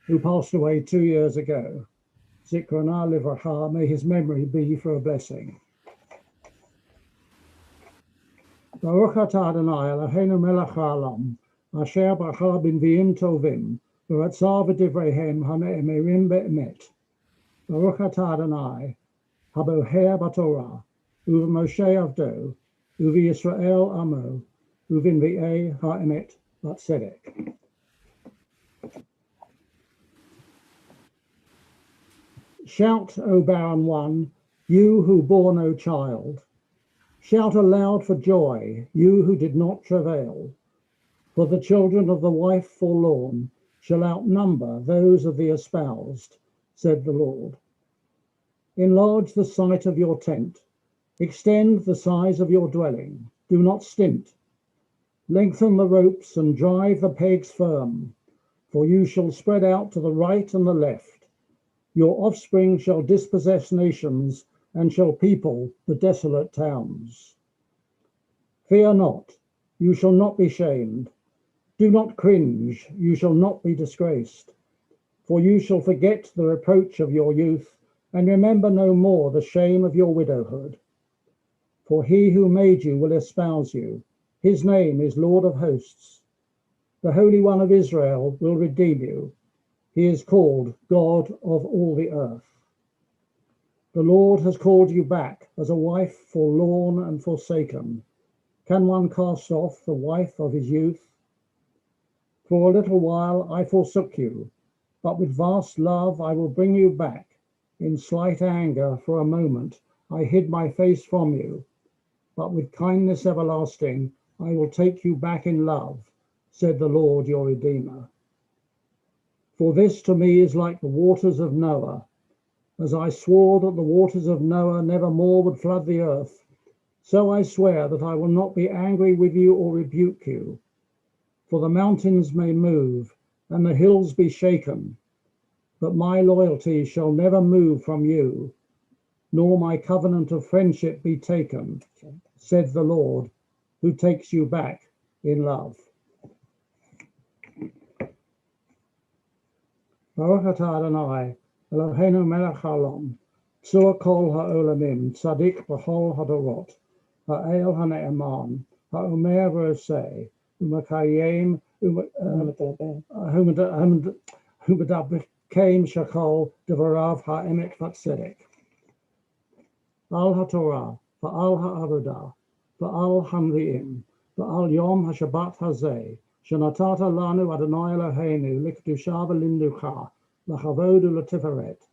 who passed away 2 years ago. Zikrona livracha, may his memory be for a blessing. Baruch atah Adonai Eloheinu melech haolam, asher bracha b'nviim tovim, v'ratzah v'divreihem hane'emerim be'emet. Baruch atah Adonai, haboher b'torah, u'v'moshe avdo, u'v'Yisrael amo, u'v'nvi'ei ha'emet b'tzedek. Shout, O barren one, you who bore no child. Shout aloud for joy, you who did not travail. For the children of the wife forlorn shall outnumber those of the espoused, said the Lord. Enlarge the site of your tent. Extend the size of your dwelling. Do not stint. Lengthen the ropes and drive the pegs firm, for you shall spread out to the right and the left. Your offspring shall dispossess nations and shall people the desolate towns. Fear not, you shall not be shamed. Do not cringe, you shall not be disgraced. For you shall forget the reproach of your youth and remember no more the shame of your widowhood. For he who made you will espouse you. His name is Lord of hosts. The Holy One of Israel will redeem you. He is called God of all the earth. The Lord has called you back as a wife forlorn and forsaken. Can one cast off the wife of his youth? For a little while I forsook you, but with vast love I will bring you back. In slight anger for a moment I hid my face from you, but with kindness everlasting I will take you back in love, said the Lord your Redeemer. For this to me is like the waters of Noah. As I swore that the waters of Noah never more would flood the earth, so I swear that I will not be angry with you or rebuke you. For the mountains may move and the hills be shaken, but my loyalty shall never move from you, nor my covenant of friendship be taken, said the Lord, who takes you back in love. Baruch atah Adonai, Eloheinu melech haolam, tzur kol ha'olamim, tzadik b'chol hadorot, ha'el ha'ne'eman, ha'omer v'oseh, u'makayim, u'medabekem shakol devarav ha'emet v'tzedek. Al ha'torah, va'al ha'avodah, va'al hamriim, va'al yom ha'shabbat hazeh, שנתת לנו אדוני אלוהינו לקדושה ולמנוחה, לכבוד ולתפארת.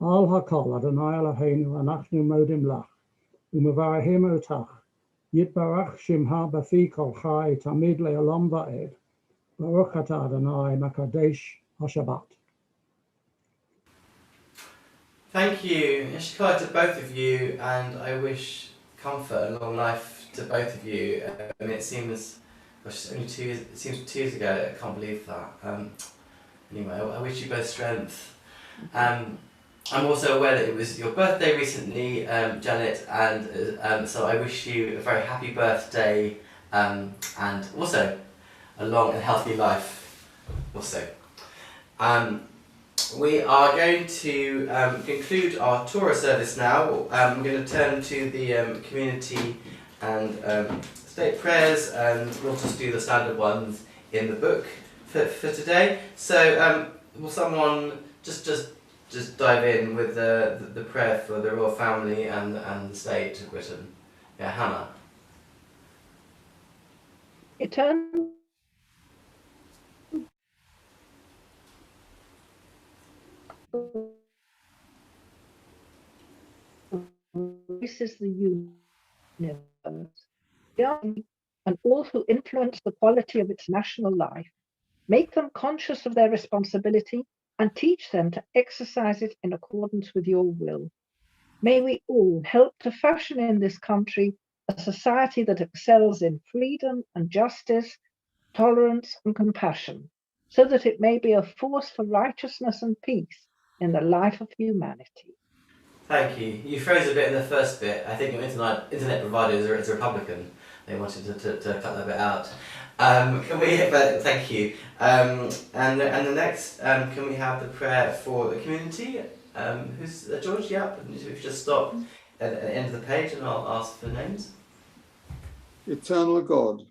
על הכל אדוני אלוהינו אנחנו מודים לך, ומברכים אותך. יתברך שמך בפי כל חי תמיד לעולם ועד. ברוך אתה אדוני מקדש השבת. Thank you, Yeshua, to both of you, and I wish comfort and long life to both of you. It seems only 2 years. It seems 2 years ago. I can't believe that. Anyway, I wish you both strength. I'm also aware that it was your birthday recently, Janet, and so I wish you a very happy birthday, and also a long and healthy life. Also, we are going to conclude our Torah service now. I'm going to turn to the community and state prayers, and we'll just do the standard ones in the book for today. So will someone just dive in with the prayer for the royal family and the state of Britain? Yeah, Hannah. Eternal this is the universe. And all who influence the quality of its national life, make them conscious of their responsibility and teach them to exercise it in accordance with your will. May we all help to fashion in this country a society that excels in freedom and justice, tolerance and compassion, so that it may be a force for righteousness and peace in the life of humanity. Thank you. You froze a bit in the first bit. I think your internet provider is a Republican. They wanted to cut that bit out. Can we? But thank you. And the next, can we have the prayer for the community? Who's George? Yeah. If you just stop at the end of the page, and I'll ask for names. Eternal God,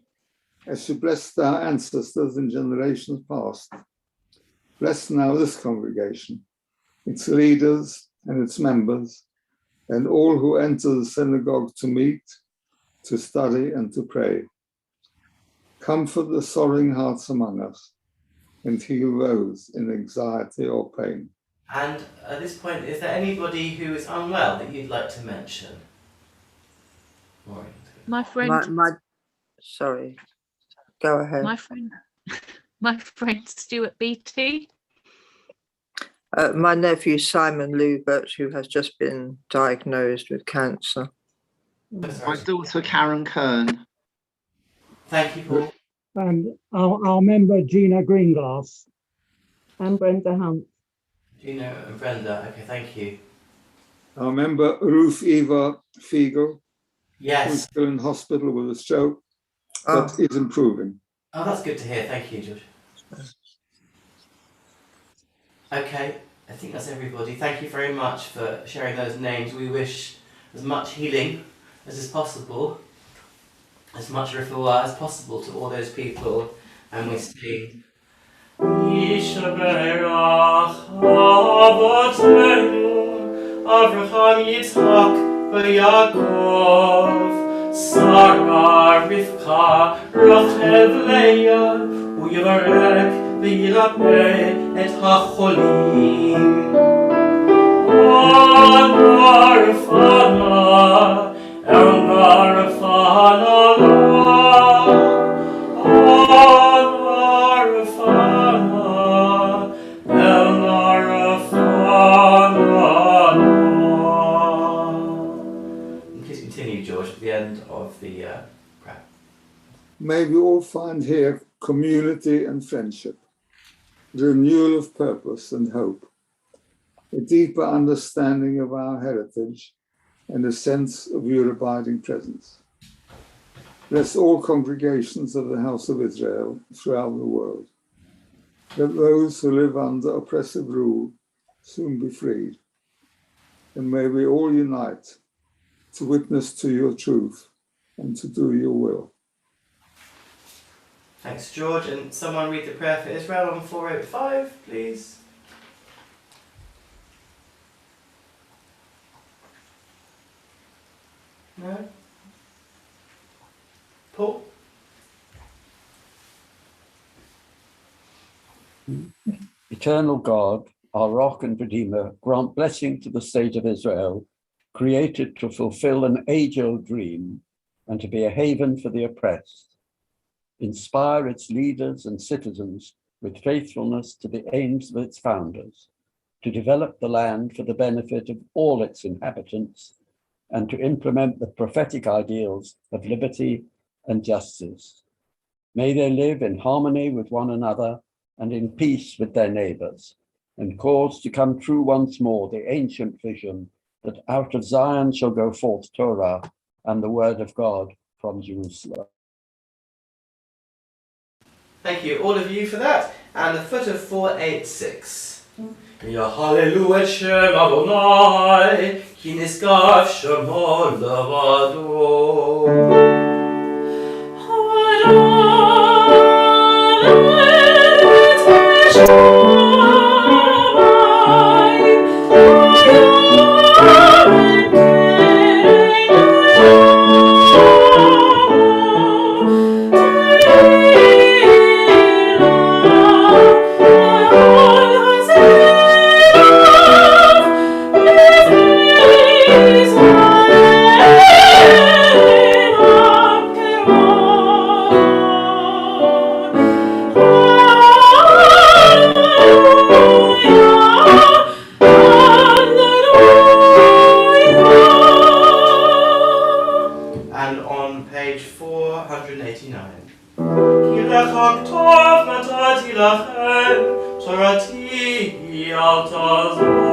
as you blessed our ancestors in generations past, bless now this congregation, its leaders and its members, and all who enter the synagogue to meet, to study and to pray. Comfort the sorrowing hearts among us, and heal those in anxiety or pain. And at this point, is there anybody who is unwell that you'd like to mention? Maureen. My friend. Sorry, go ahead. My friend Stuart Beattie. My nephew Simon Lubert, who has just been diagnosed with cancer. My daughter Karen Kern. Thank you, Paul. And our member Gina Greenglass. And Brenda Hunt. Gina and Brenda, okay, thank you. Our member Ruth Eva Fiegel, Yes. who's still in hospital with a stroke, but is improving. Oh, that's good to hear. Thank you, George. Okay, I think that's everybody. Thank you very much for sharing those names. We wish as much healing as is possible, as much refuah as possible to all those people, and we say Yishaberach Avotenu Avraham Yitzchak Yaakov Sarah Rivka Rachel Leah Uyivarek V'yirapeh et hacholim Narfana El Narfana Please continue, George, at the end of the prayer. May we all find here community and friendship, the renewal of purpose and hope, a deeper understanding of our heritage, and a sense of your abiding presence. Bless all congregations of the House of Israel throughout the world. Let those who live under oppressive rule soon be freed. And may we all unite to witness to your truth and to do your will. Thanks, George. And someone read the prayer for Israel on 485, please. No? Paul? Eternal God, our rock and redeemer, grant blessing to the state of Israel, created to fulfill an age-old dream and to be a haven for the oppressed. Inspire its leaders and citizens with faithfulness to the aims of its founders, to develop the land for the benefit of all its inhabitants, and to implement the prophetic ideals of liberty and justice. May they live in harmony with one another and in peace with their neighbors, and cause to come true once more the ancient vision that out of Zion shall go forth Torah and the word of God from Jerusalem. Thank you, all of you, for that. And the foot of 486. Ya Hallelujah Shem Adonai, Ki niskav Shemo levado. And on page 489. Ki lechak tov natati lachem, Torati al tazor.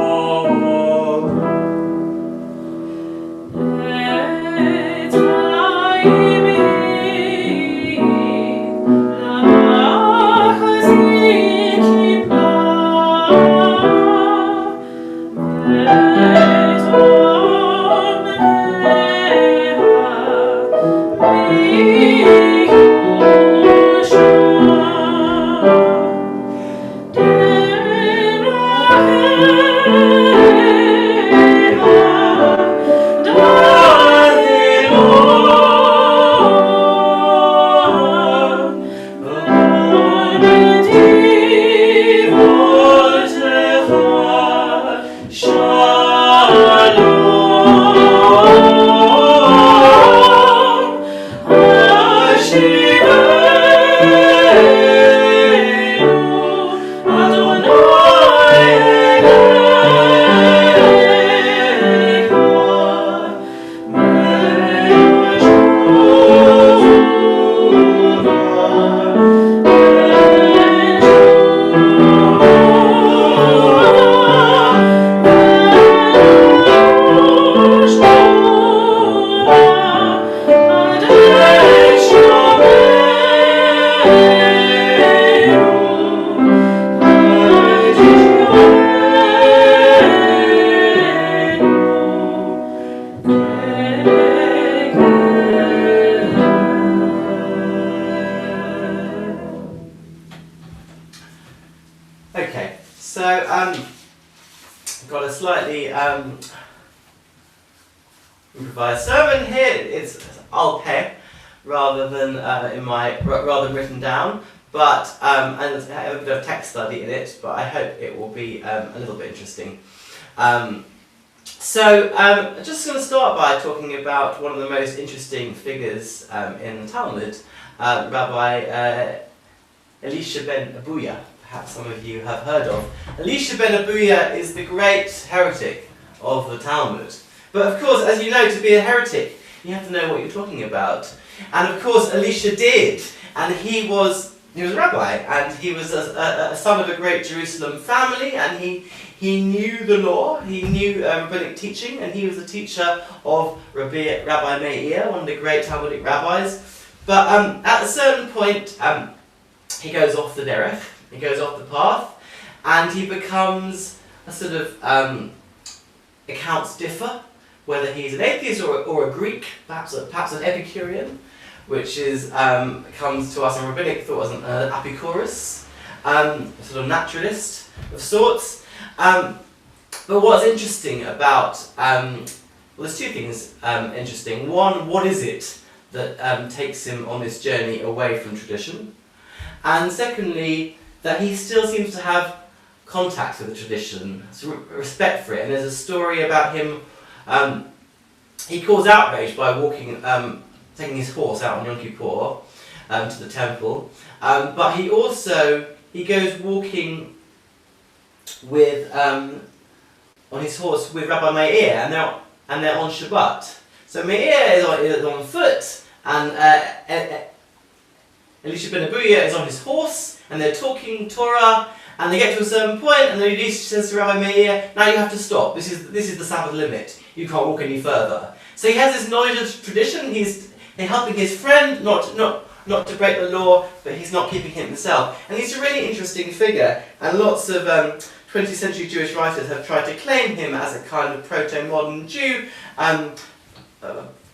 got a slightly improvised sermon here. It's al peh rather than rather than written down, but and there's a bit of text study in it. But I hope it will be a little bit interesting. So I'm just going to start by talking about one of the most interesting figures in the Talmud, Rabbi Elisha ben Abuya. Perhaps some of you have heard of. Elisha ben Abuya is the great heretic of the Talmud. But of course, as you know, to be a heretic, you have to know what you're talking about. And of course, Elisha did. And he was a rabbi, and he was a son of a great Jerusalem family, and he knew the law, he knew rabbinic teaching, and he was the teacher of Rabbi Meir, one of the great Talmudic rabbis. But at a certain point, he goes off the derech, he goes off the path, and he becomes a sort of accounts differ whether he's an atheist or a Greek, perhaps an Epicurean, which is comes to us in rabbinic thought as an Epicurus, a sort of naturalist of sorts. But what's interesting about well, there's two things interesting. One, what is it that takes him on this journey away from tradition? And secondly, that he still seems to have contact with the tradition, respect for it. And there's a story about him. He caused outrage by taking his horse out on Yom Kippur to the temple. But he goes walking with on his horse with Rabbi Meir, and they're on Shabbat. So Meir is on foot, and Elisha ben Abuya is on his horse, and they're talking Torah, and they get to a certain point, and then Elisha says to Rabbi Meir, "Now you have to stop. This is the Sabbath limit. You can't walk any further." So he has this knowledge of tradition. He's helping his friend not to break the law, but he's not keeping it himself. And he's a really interesting figure, and lots of 20th century Jewish writers have tried to claim him as a kind of proto-modern Jew.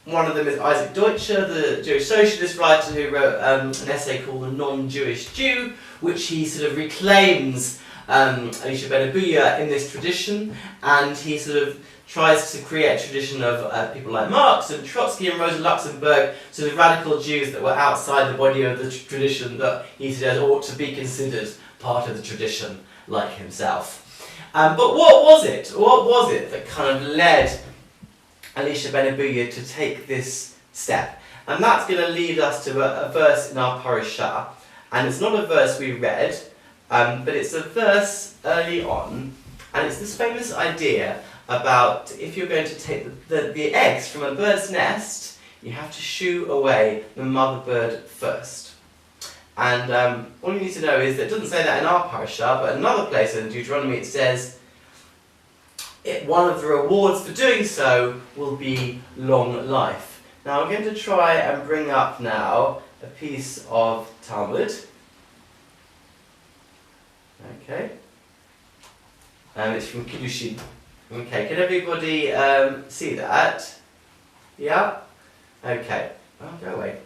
One of them is Isaac Deutscher, the Jewish socialist writer who wrote an essay called The Non-Jewish Jew, which he sort of reclaims Elisha ben Abuya in this tradition, and he sort of tries to create a tradition of people like Marx and Trotsky and Rosa Luxemburg, sort of radical Jews that were outside the body of the tradition that he said ought to be considered part of the tradition, like himself. But what was it? What was it that kind of led Elisha ben Abuya to take this step? And that's going to lead us to a verse in our parashah. And it's not a verse we read, but it's a verse early on. And it's this famous idea about if you're going to take the eggs from a bird's nest, you have to shoo away the mother bird first. And all you need to know is that it doesn't say that in our parashah, but another place in Deuteronomy it says one of the rewards for doing so will be long life. Now I'm going to try and bring up now a piece of Talmud. Okay. It's from Kiddushin. Okay, can everybody see that? Yeah? Okay. Oh, go away.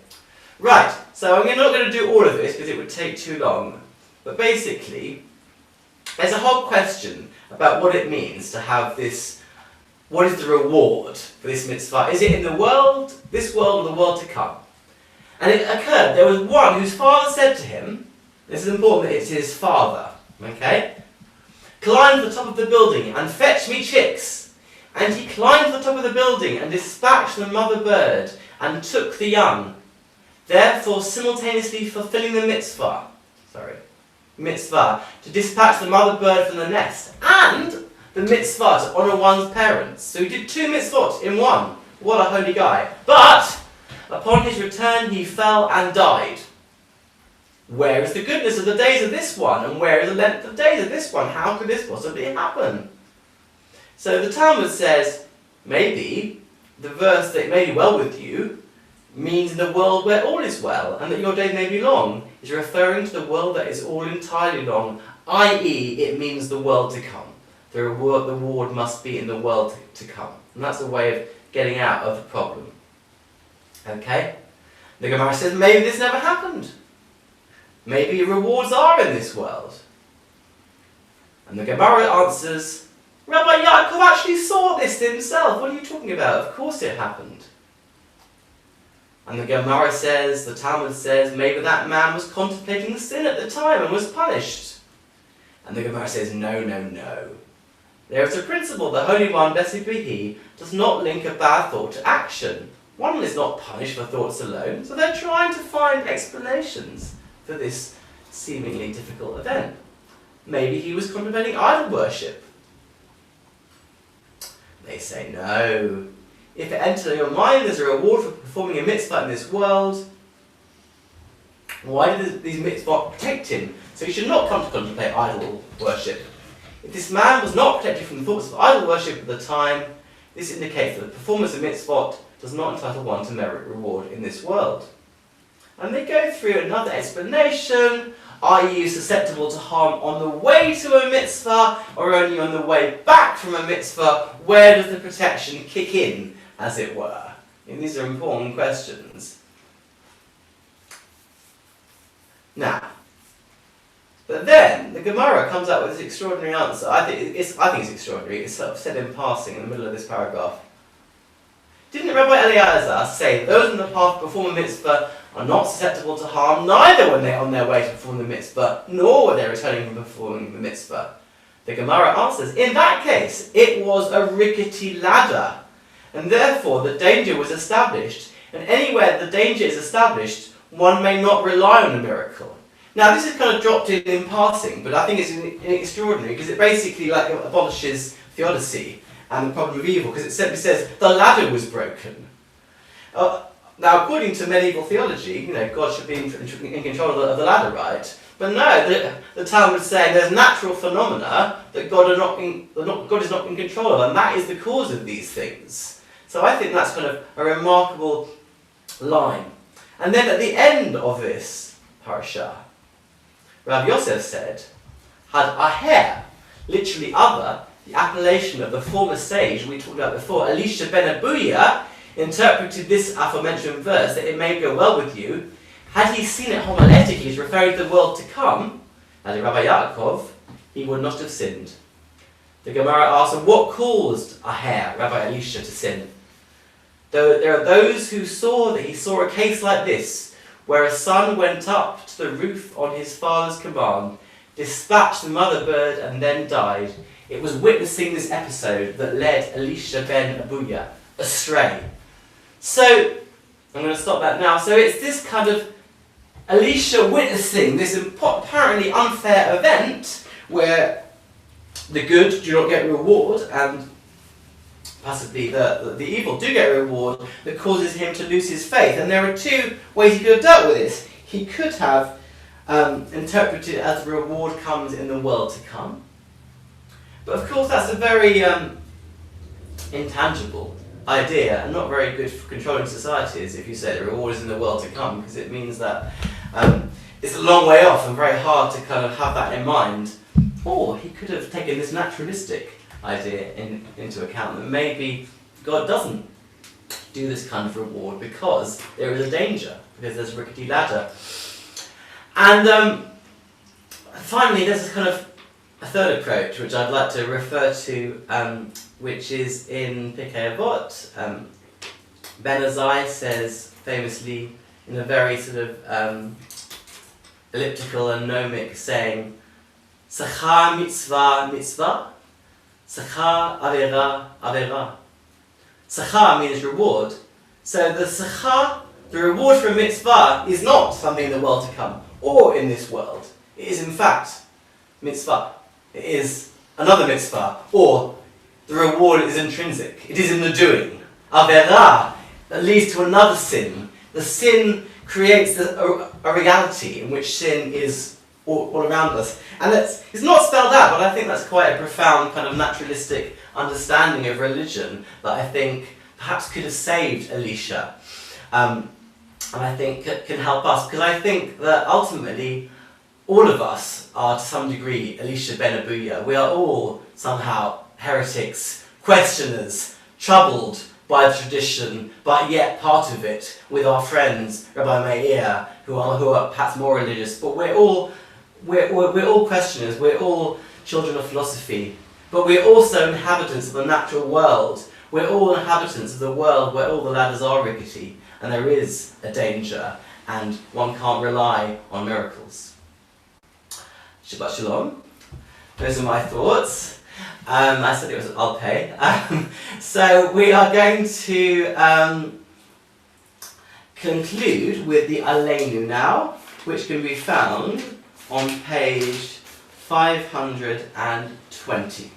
Right, so I'm not going to do all of this because it would take too long. But basically, there's a whole question about what it means to have this. What is the reward for this mitzvah? Is it in the world, this world, or the world to come? And it occurred, there was one whose father said to him, this is important that it's his father, okay? "Climb to the top of the building and fetch me chicks." And he climbed to the top of the building and dispatched the mother bird and took the young, therefore simultaneously fulfilling the mitzvah to dispatch the mother bird from the nest, and the mitzvah to honour one's parents. So he did two mitzvot in one. What a holy guy. But upon his return he fell and died. Where is the goodness of the days of this one, and where is the length of days of this one? How could this possibly happen? So the Talmud says, maybe the verse that may be well with you means in the world where all is well, and that your days may be long, is referring to the world that is all entirely long, i.e. it means the world to come. The reward must be in the world to come. And that's a way of getting out of the problem. Okay? The Gemara says, maybe this never happened. Maybe rewards are in this world. And the Gemara answers, Rabbi Yaakov actually saw this himself. What are you talking about? Of course it happened. And the Gemara says, the Talmud says, maybe that man was contemplating the sin at the time and was punished. And the Gemara says, no, no, no. There is a principle, the Holy One, blessed be He, does not link a bad thought to action. One is not punished for thoughts alone, so they're trying to find explanations for this seemingly difficult event. Maybe he was contemplating idol worship. They say, no. If it enters your mind there's a reward for performing a mitzvah in this world, why did these mitzvahs protect him? So he should not come to contemplate idol worship. If this man was not protected from the thoughts of idol worship at the time, this indicates that the performance of mitzvot does not entitle one to merit reward in this world. And they go through another explanation. Are you susceptible to harm on the way to a mitzvah or only on the way back from a mitzvah? Where does the protection kick in, as it were? And these are important questions. Now, but then the Gemara comes up with this extraordinary answer. I think it's extraordinary. It's sort of said in passing in the middle of this paragraph. Didn't Rabbi Eliezer say those in the path to perform a mitzvah are not susceptible to harm, neither when they're on their way to perform the mitzvah, nor when they're returning from performing the mitzvah? The Gemara answers, in that case, it was a rickety ladder, and therefore the danger was established, and anywhere the danger is established, one may not rely on a miracle. Now this is kind of dropped in passing, but I think it's extraordinary, because it basically abolishes theodicy and the problem of evil, because it simply says the ladder was broken. Now, according to medieval theology, God should be in control of the ladder, right? But no, the Talmud is saying there's natural phenomena that God is not in control of, and that is the cause of these things. So I think that's kind of a remarkable line. And then at the end of this parasha, Rav Yosef said, had aher, literally other, the appellation of the former sage we talked about before, Elisha ben Abuya, interpreted this aforementioned verse that it may go well with you. Had he seen it homiletically as referring to the world to come, as Rabbi Yaakov, he would not have sinned. The Gemara asks, what caused Aher, Rabbi Elisha, to sin? Though there are those who saw that he saw a case like this, where a son went up to the roof on his father's command, dispatched the mother bird, and then died. It was witnessing this episode that led Elisha ben Abuya astray. So, I'm going to stop that now. So it's this kind of Elisha witnessing this apparently unfair event where the good do not get reward and possibly the evil do get reward that causes him to lose his faith. And there are two ways he could have dealt with this. He could have interpreted it as the reward comes in the world to come. But of course that's a very intangible idea and not very good for controlling societies if you say the reward is in the world to come, because it means that it's a long way off and very hard to kind of have that in mind. Or he could have taken this naturalistic idea into account that maybe God doesn't do this kind of reward because there is a danger, because there's a rickety ladder. And finally there's kind of a third approach which I'd like to refer to, which is in Pirkei Avot. Ben Azai says famously in a very sort of elliptical and gnomic saying, Sachar mitzvah mitzvah, Sachar avera avera. Sachar means reward. So the sachar, the reward for a mitzvah, is not something in the world to come or in this world. It is in fact mitzvah. It is another mitzvah, or the reward is intrinsic. It is in the doing. Avera, that leads to another sin. The sin creates a reality in which sin is all around us. And it's not spelled out, but I think that's quite a profound kind of naturalistic understanding of religion that I think perhaps could have saved Elisha. And I think can help us, because I think that ultimately all of us are to some degree Elisha ben Abuya. We are all somehow heretics, questioners, troubled by the tradition, but yet part of it with our friends, Rabbi Meir, who are perhaps more religious. But we're all questioners. We're all children of philosophy, but we're also inhabitants of the natural world. We're all inhabitants of the world where all the ladders are rickety, and there is a danger, and one can't rely on miracles. Shabbat Shalom. Those are my thoughts. I said it was I'll pay. So we are going to conclude with the Aleinu now, which can be found on page 520.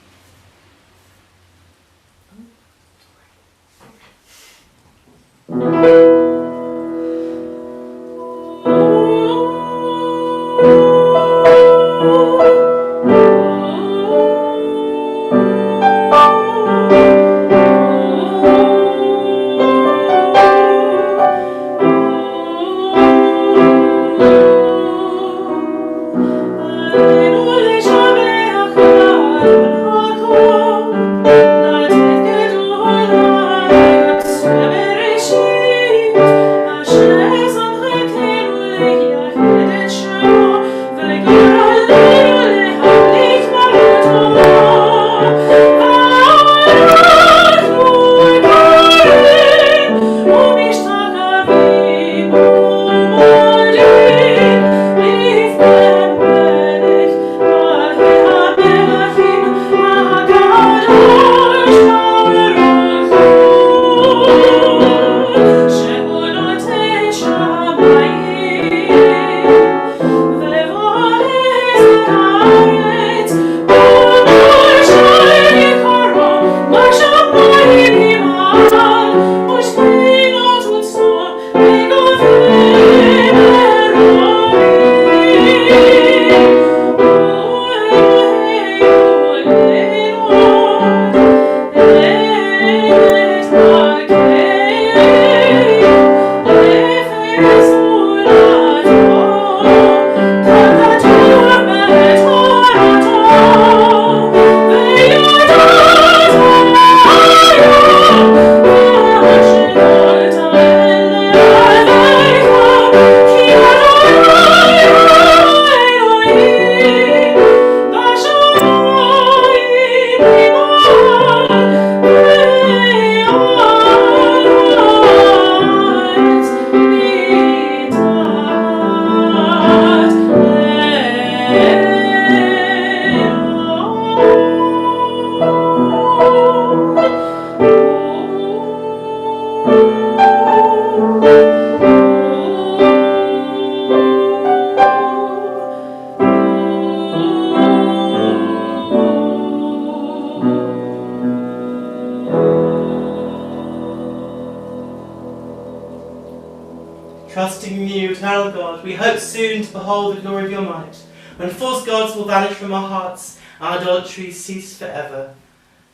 Trusting in you, eternal God, we hope soon to behold the glory of your might, when false gods will vanish from our hearts and idolatry cease forever.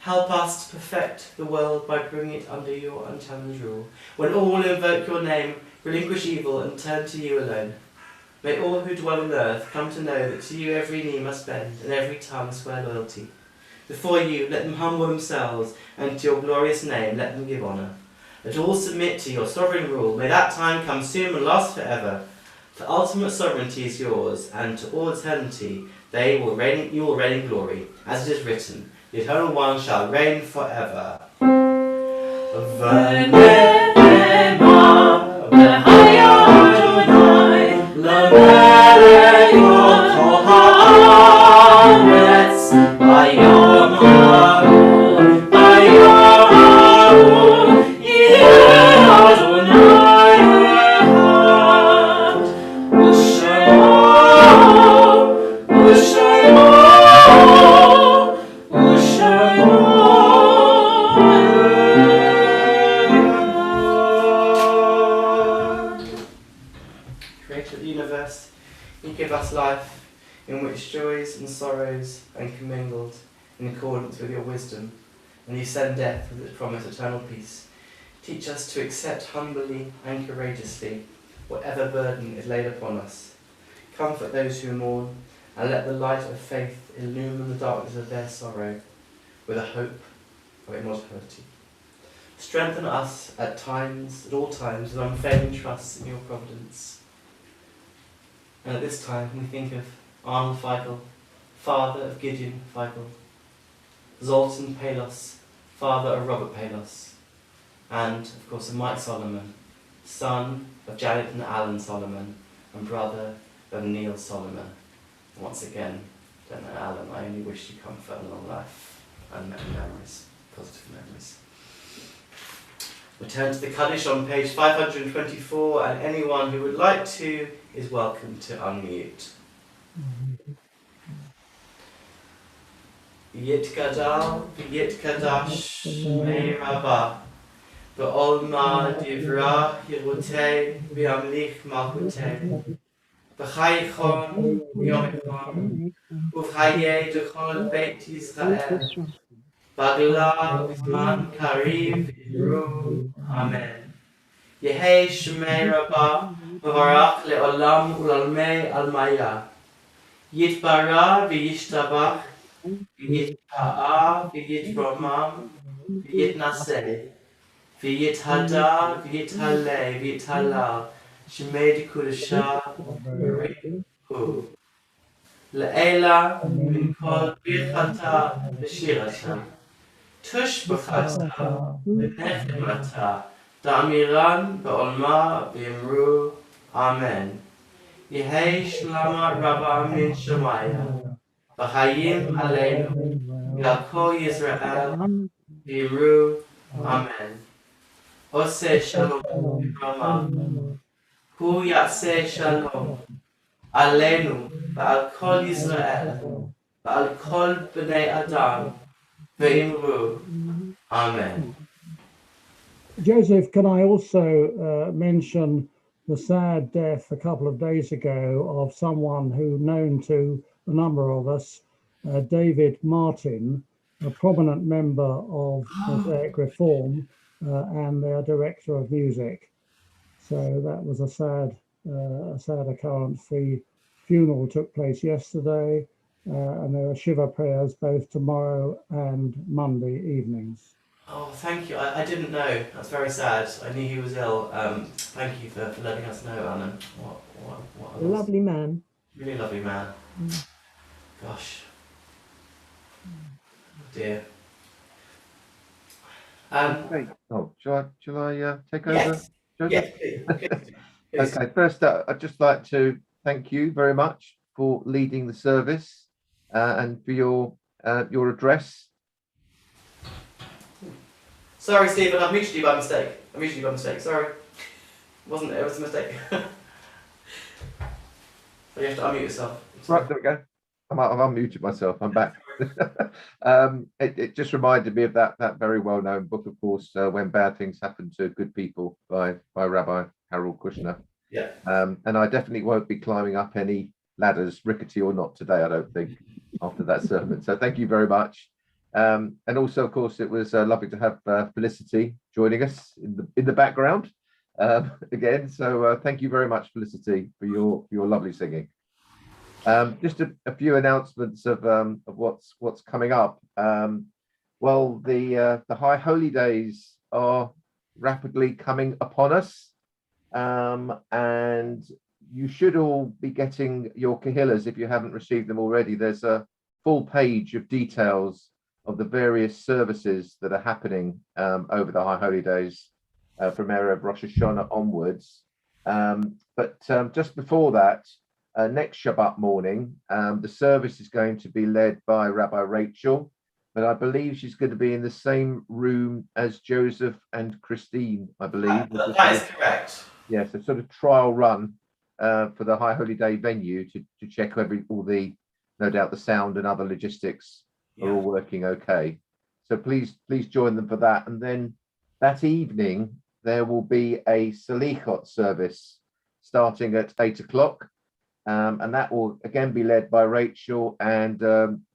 Help us to perfect the world by bringing it under your unchallenged rule, when all will invoke your name, relinquish evil, and turn to you alone. May all who dwell on earth come to know that to you every knee must bend, and every tongue swear loyalty. Before you, let them humble themselves, and to your glorious name let them give honour. Let all submit to your sovereign rule. May that time come soon and last forever. For ultimate sovereignty is yours, and to all eternity you will reign in glory. As it is written, the Eternal One shall reign forever. Creator of the universe, you give us life in which joys and sorrows are commingled in accordance with your wisdom, and you send death with its promise of eternal peace. Teach us to accept humbly and courageously whatever burden is laid upon us. Comfort those who mourn, and let the light of faith illumine the darkness of their sorrow with a hope of immortality. Strengthen us at all times, with unfailing trust in your providence. And at this time, we think of Arnold Feigl, father of Gideon Feigl, Zoltan Palos, father of Robert Palos, and of course of Mike Solomon, son of Janet and Alan Solomon, and brother of Neil Solomon. Once again, don't know Alan, I only wish you comfort and long life and memories, positive memories. We turn to the Kaddish on page 524, and anyone who would like to is welcome to unmute. Yitkadal v'yitkadash shmei Rabbah v'olma divrah hirutei v'yamlich malchutei v'chayichon v'yomichon uv'chayei d'chol beit Yisrael Bagla v'zman kariv v'yru. Amen. Yehei shmei Rabbah v'varach le'olam u'lalmei almaya Yitbara v'yishtabach v'yitpa'a v'yitromam v'yitnaseh v'yithada v'yithaleh v'yithalal shmei d'kudashah v'rihu le'ela min kol birchata v'shirata tush b'chata v'nechemata da'amiran ba'olma v'yimru. Amen. Yehei shlama Rabbah min Shemaya v'chayim aleinu v'al Yisrael v'yimru. Amen. Oseh shalom v'rama hu yaseh shalom aleinu v'al kol Yisrael v'al kol b'nei Adam v'yimru. Amen. Joseph, can I also mention the sad death a couple of days ago of someone who known to a number of us, David Martin, a prominent member of Mosaic Reform and their director of music. So that was a sad occurrence. The funeral took place yesterday, and there are Shiva prayers both tomorrow and Monday evenings. Oh, thank you. I didn't know. That's very sad. I knew he was ill. Thank you for letting us know, Alan. What a Lovely man. really lovely man. Gosh. Dear. Okay. Oh, shall I take over? Yes. Joseph? Yes, please. Okay, first up, I'd just like to thank you very much for leading the service and for your address. Sorry, Stephen, I've muted you by mistake. Sorry. It was a mistake. So you have to unmute yourself. Right, there we go. I've unmuted myself. I'm back. It just reminded me of that very well-known book, of course, When Bad Things Happen to Good People by Rabbi Harold Kushner. Yeah. And I definitely won't be climbing up any ladders, rickety or not, today, I don't think, after that sermon. So thank you very much. And also, of course, it was lovely to have Felicity joining us in the background again. So thank you very much, Felicity, for your lovely singing. Just a few announcements of what's coming up. Well, the High Holy Days are rapidly coming upon us, and you should all be getting your kahillas if you haven't received them already. There's a full page of details of the various services that are happening over the High Holy Days from Erev Rosh Hashanah onwards. But just before that, next Shabbat morning, the service is going to be led by Rabbi Rachel, but I believe she's going to be in the same room as Joseph and Christine, I believe. That is correct. Yes, a sort of trial run for the High Holy Day venue to check all the, no doubt, the sound and other logistics are all working okay. So please join them for that. And then that evening, there will be a Salichot service starting at 8 o'clock. And that will again be led by Rachel, and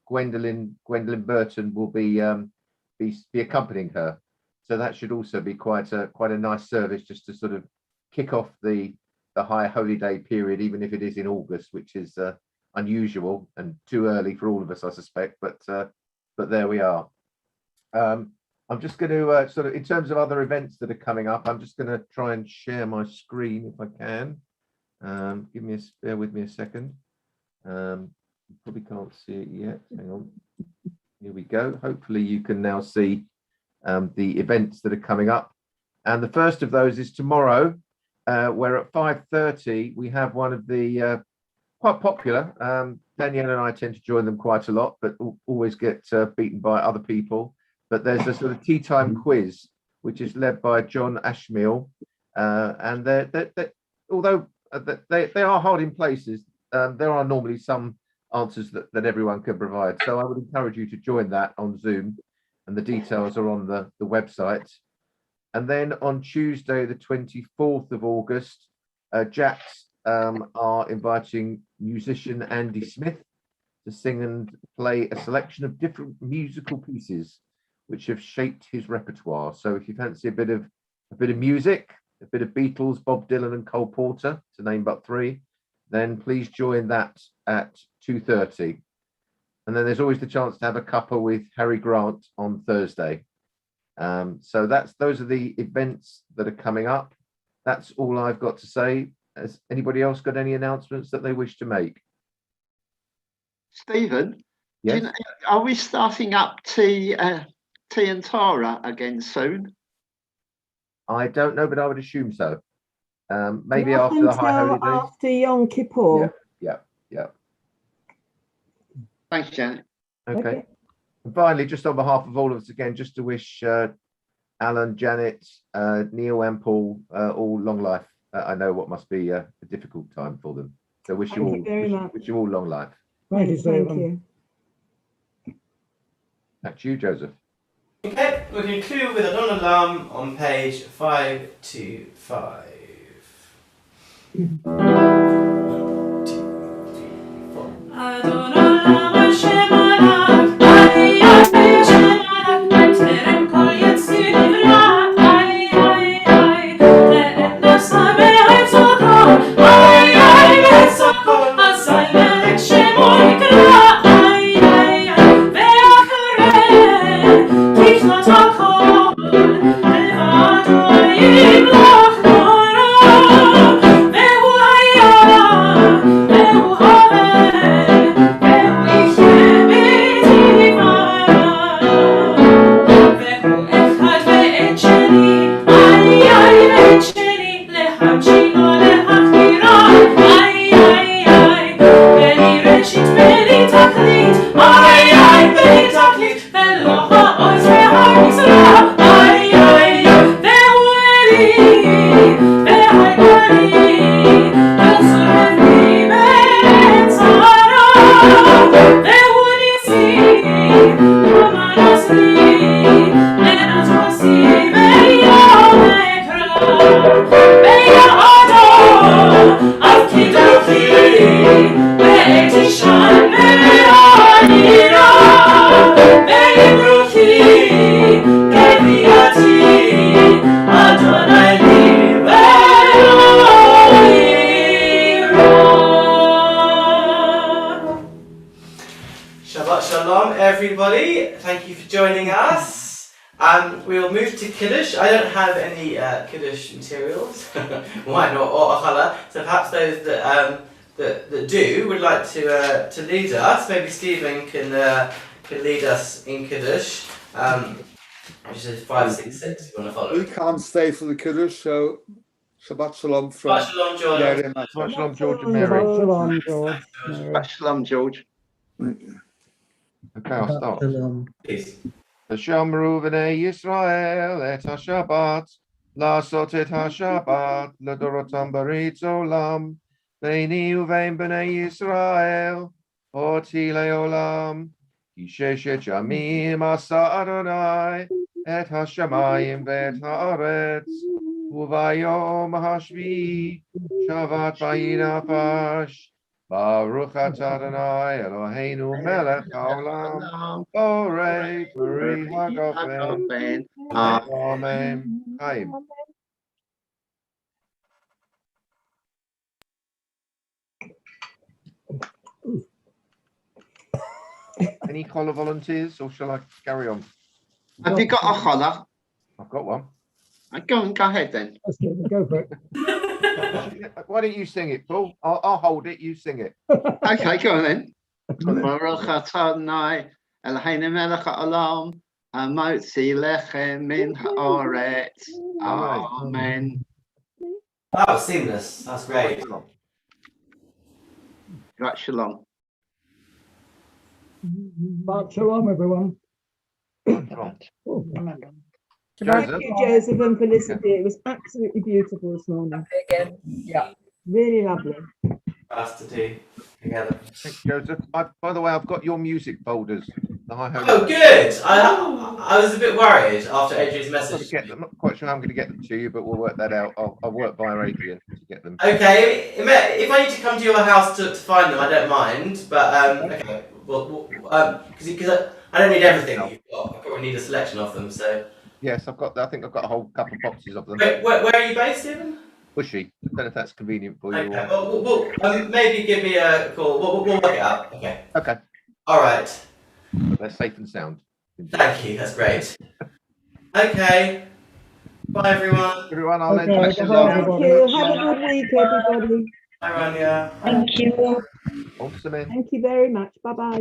Gwendolyn Burton will be accompanying her. So that should also be quite a nice service, just to sort of kick off the High Holy Day period, even if it is in August, which is unusual and too early for all of us, I suspect. But there we are. I'm just going to sort of, in terms of other events that are coming up, I'm just going to try and share my screen if I can. Bear with me a second. You probably can't see it yet. Hang on. Here we go. Hopefully you can now see the events that are coming up. And the first of those is tomorrow, where at 5:30 we have one of the quite popular. Danielle and I tend to join them quite a lot, but always get beaten by other people. But there's a sort of tea time quiz, which is led by John Ashmiel. And although they are hard in places, there are normally some answers that everyone can provide. So I would encourage you to join that on Zoom, and the details are on the website. And then on Tuesday, the 24th of August, Jack's are inviting musician Andy Smith to sing and play a selection of different musical pieces which have shaped his repertoire. So if you fancy a bit of music, a bit of Beatles, Bob Dylan and Cole Porter, to name but three, then please join that at 2:30. And then there's always the chance to have a cuppa with Harry Grant on Thursday. So those are the events that are coming up. That's all I've got to say. Has anybody else got any announcements that they wish to make? Stephen, Yes. are we starting up tea and Tara again soon? I don't know, but I would assume so. Maybe Not after the High until Holy Days. after Yom Kippur. Yeah. Thanks, Janet. Okay. And finally, just on behalf of all of us again, just to wish Alan, Janet, Neil and Paul all long life. I know what must be a difficult time for them. So wish you all long life. Thank you, Thank Stephen. you. Back to you, Joseph. Okay, we'll conclude with a dawn alarm on page 525. 1, 2, 3, 4. Adon olam Hashem alak, ay ay Hashem alak, b'terem kol yetzi nivra, ay ay ay, te'et nasa be'etzoko, ay ay be'etzoko, azay melech shemo yikra, ay ay ay, ve'achareh, tiknot hakol, levado yimloch noro, ve'hu haya, ve'hu haveh, ve'hu yichyeh b'tivara, ve'hu echad ve'et sheni, ay ay ve'et sheni, להמשינו להחמירה, ay ay ay, בני ראשית בני תכלית, ay ay בני תכלית, ולא העוז והמזרע, ay ay ay, והוא אלי, והגוני, וצורף לי בצרה, והוא ניסי, ומנוס לי, מנוס מוסי ביום אקרא, ביעדו, אף קידוחי, בעת אישן בענירה, ויברוכי, גבייתי, אדוני לי Shabbat Shalom, everybody. Thank you for joining us. We'll move to Kiddush. I don't have any Kiddush materials. Why not? Or Achala. So perhaps those that do would like to lead us. Maybe Stephen can lead us in Kiddush. Which is 5, 6, 6. If you want to follow. We can't stay for the Kiddush, so Shabbat Shalom from Shabbat Shalom, George. Mary and myself. Shabbat Shalom, George and Mary. Shalom, George. Shabbat Shalom, George. Okay, I'll start. Please. Shamru v'nei Yisrael et ha-Shabbat, la'asot et ha-Shabbat, l'dorotam baritz olam, ve'ini uvein b'nei Yisrael, oti le'olam, ki sheshet yamim asa Adonai, et ha-shamayim ve'et ha'aretz, uvayom hashvi, shavat vayinafash, Baruch atah Adonai Eloheinu melech haolam, borei peri hagofen, amen. Chaim. Any chola volunteers, or shall I carry on? Have you got a chola? I've got one. Go ahead then. Go for it. Why don't you sing it, Paul? I'll hold it, you sing it. Okay, go on then. Baruch atah Adonai Eloheinu melech haolam hamotzi lechem min haaretz. Amen. That was seamless. That's great. Shabbat shalom. Shabbat shalom, everyone. Thank you, Joseph and Felicity. It was absolutely beautiful this morning. Again, yeah. Really lovely. Us to do together. Thanks, Joseph. By the way, I've got your music folders. Oh, good. I was a bit worried after Adrian's message. I'm not quite sure how I'm going to get them to you, but we'll work that out. I'll work via Adrian to get them. Okay, if I need to come to your house to find them, I don't mind. But okay, well, because I don't need everything that you've got. I probably need a selection of them. So yes, I think I've got a whole couple of boxes of them. Where are you based, Stephen? Bushy. I don't know if that's convenient for you. Okay. Well, maybe give me a call. We'll work it out. Okay. Okay. All right. But they're safe and sound. Thank you. That's great. Okay. Bye, everyone. Everyone, I'll Thank you. Have a good week, everybody. Bye, Rania. Thank you. Awesome. Thank you very much. Bye-bye.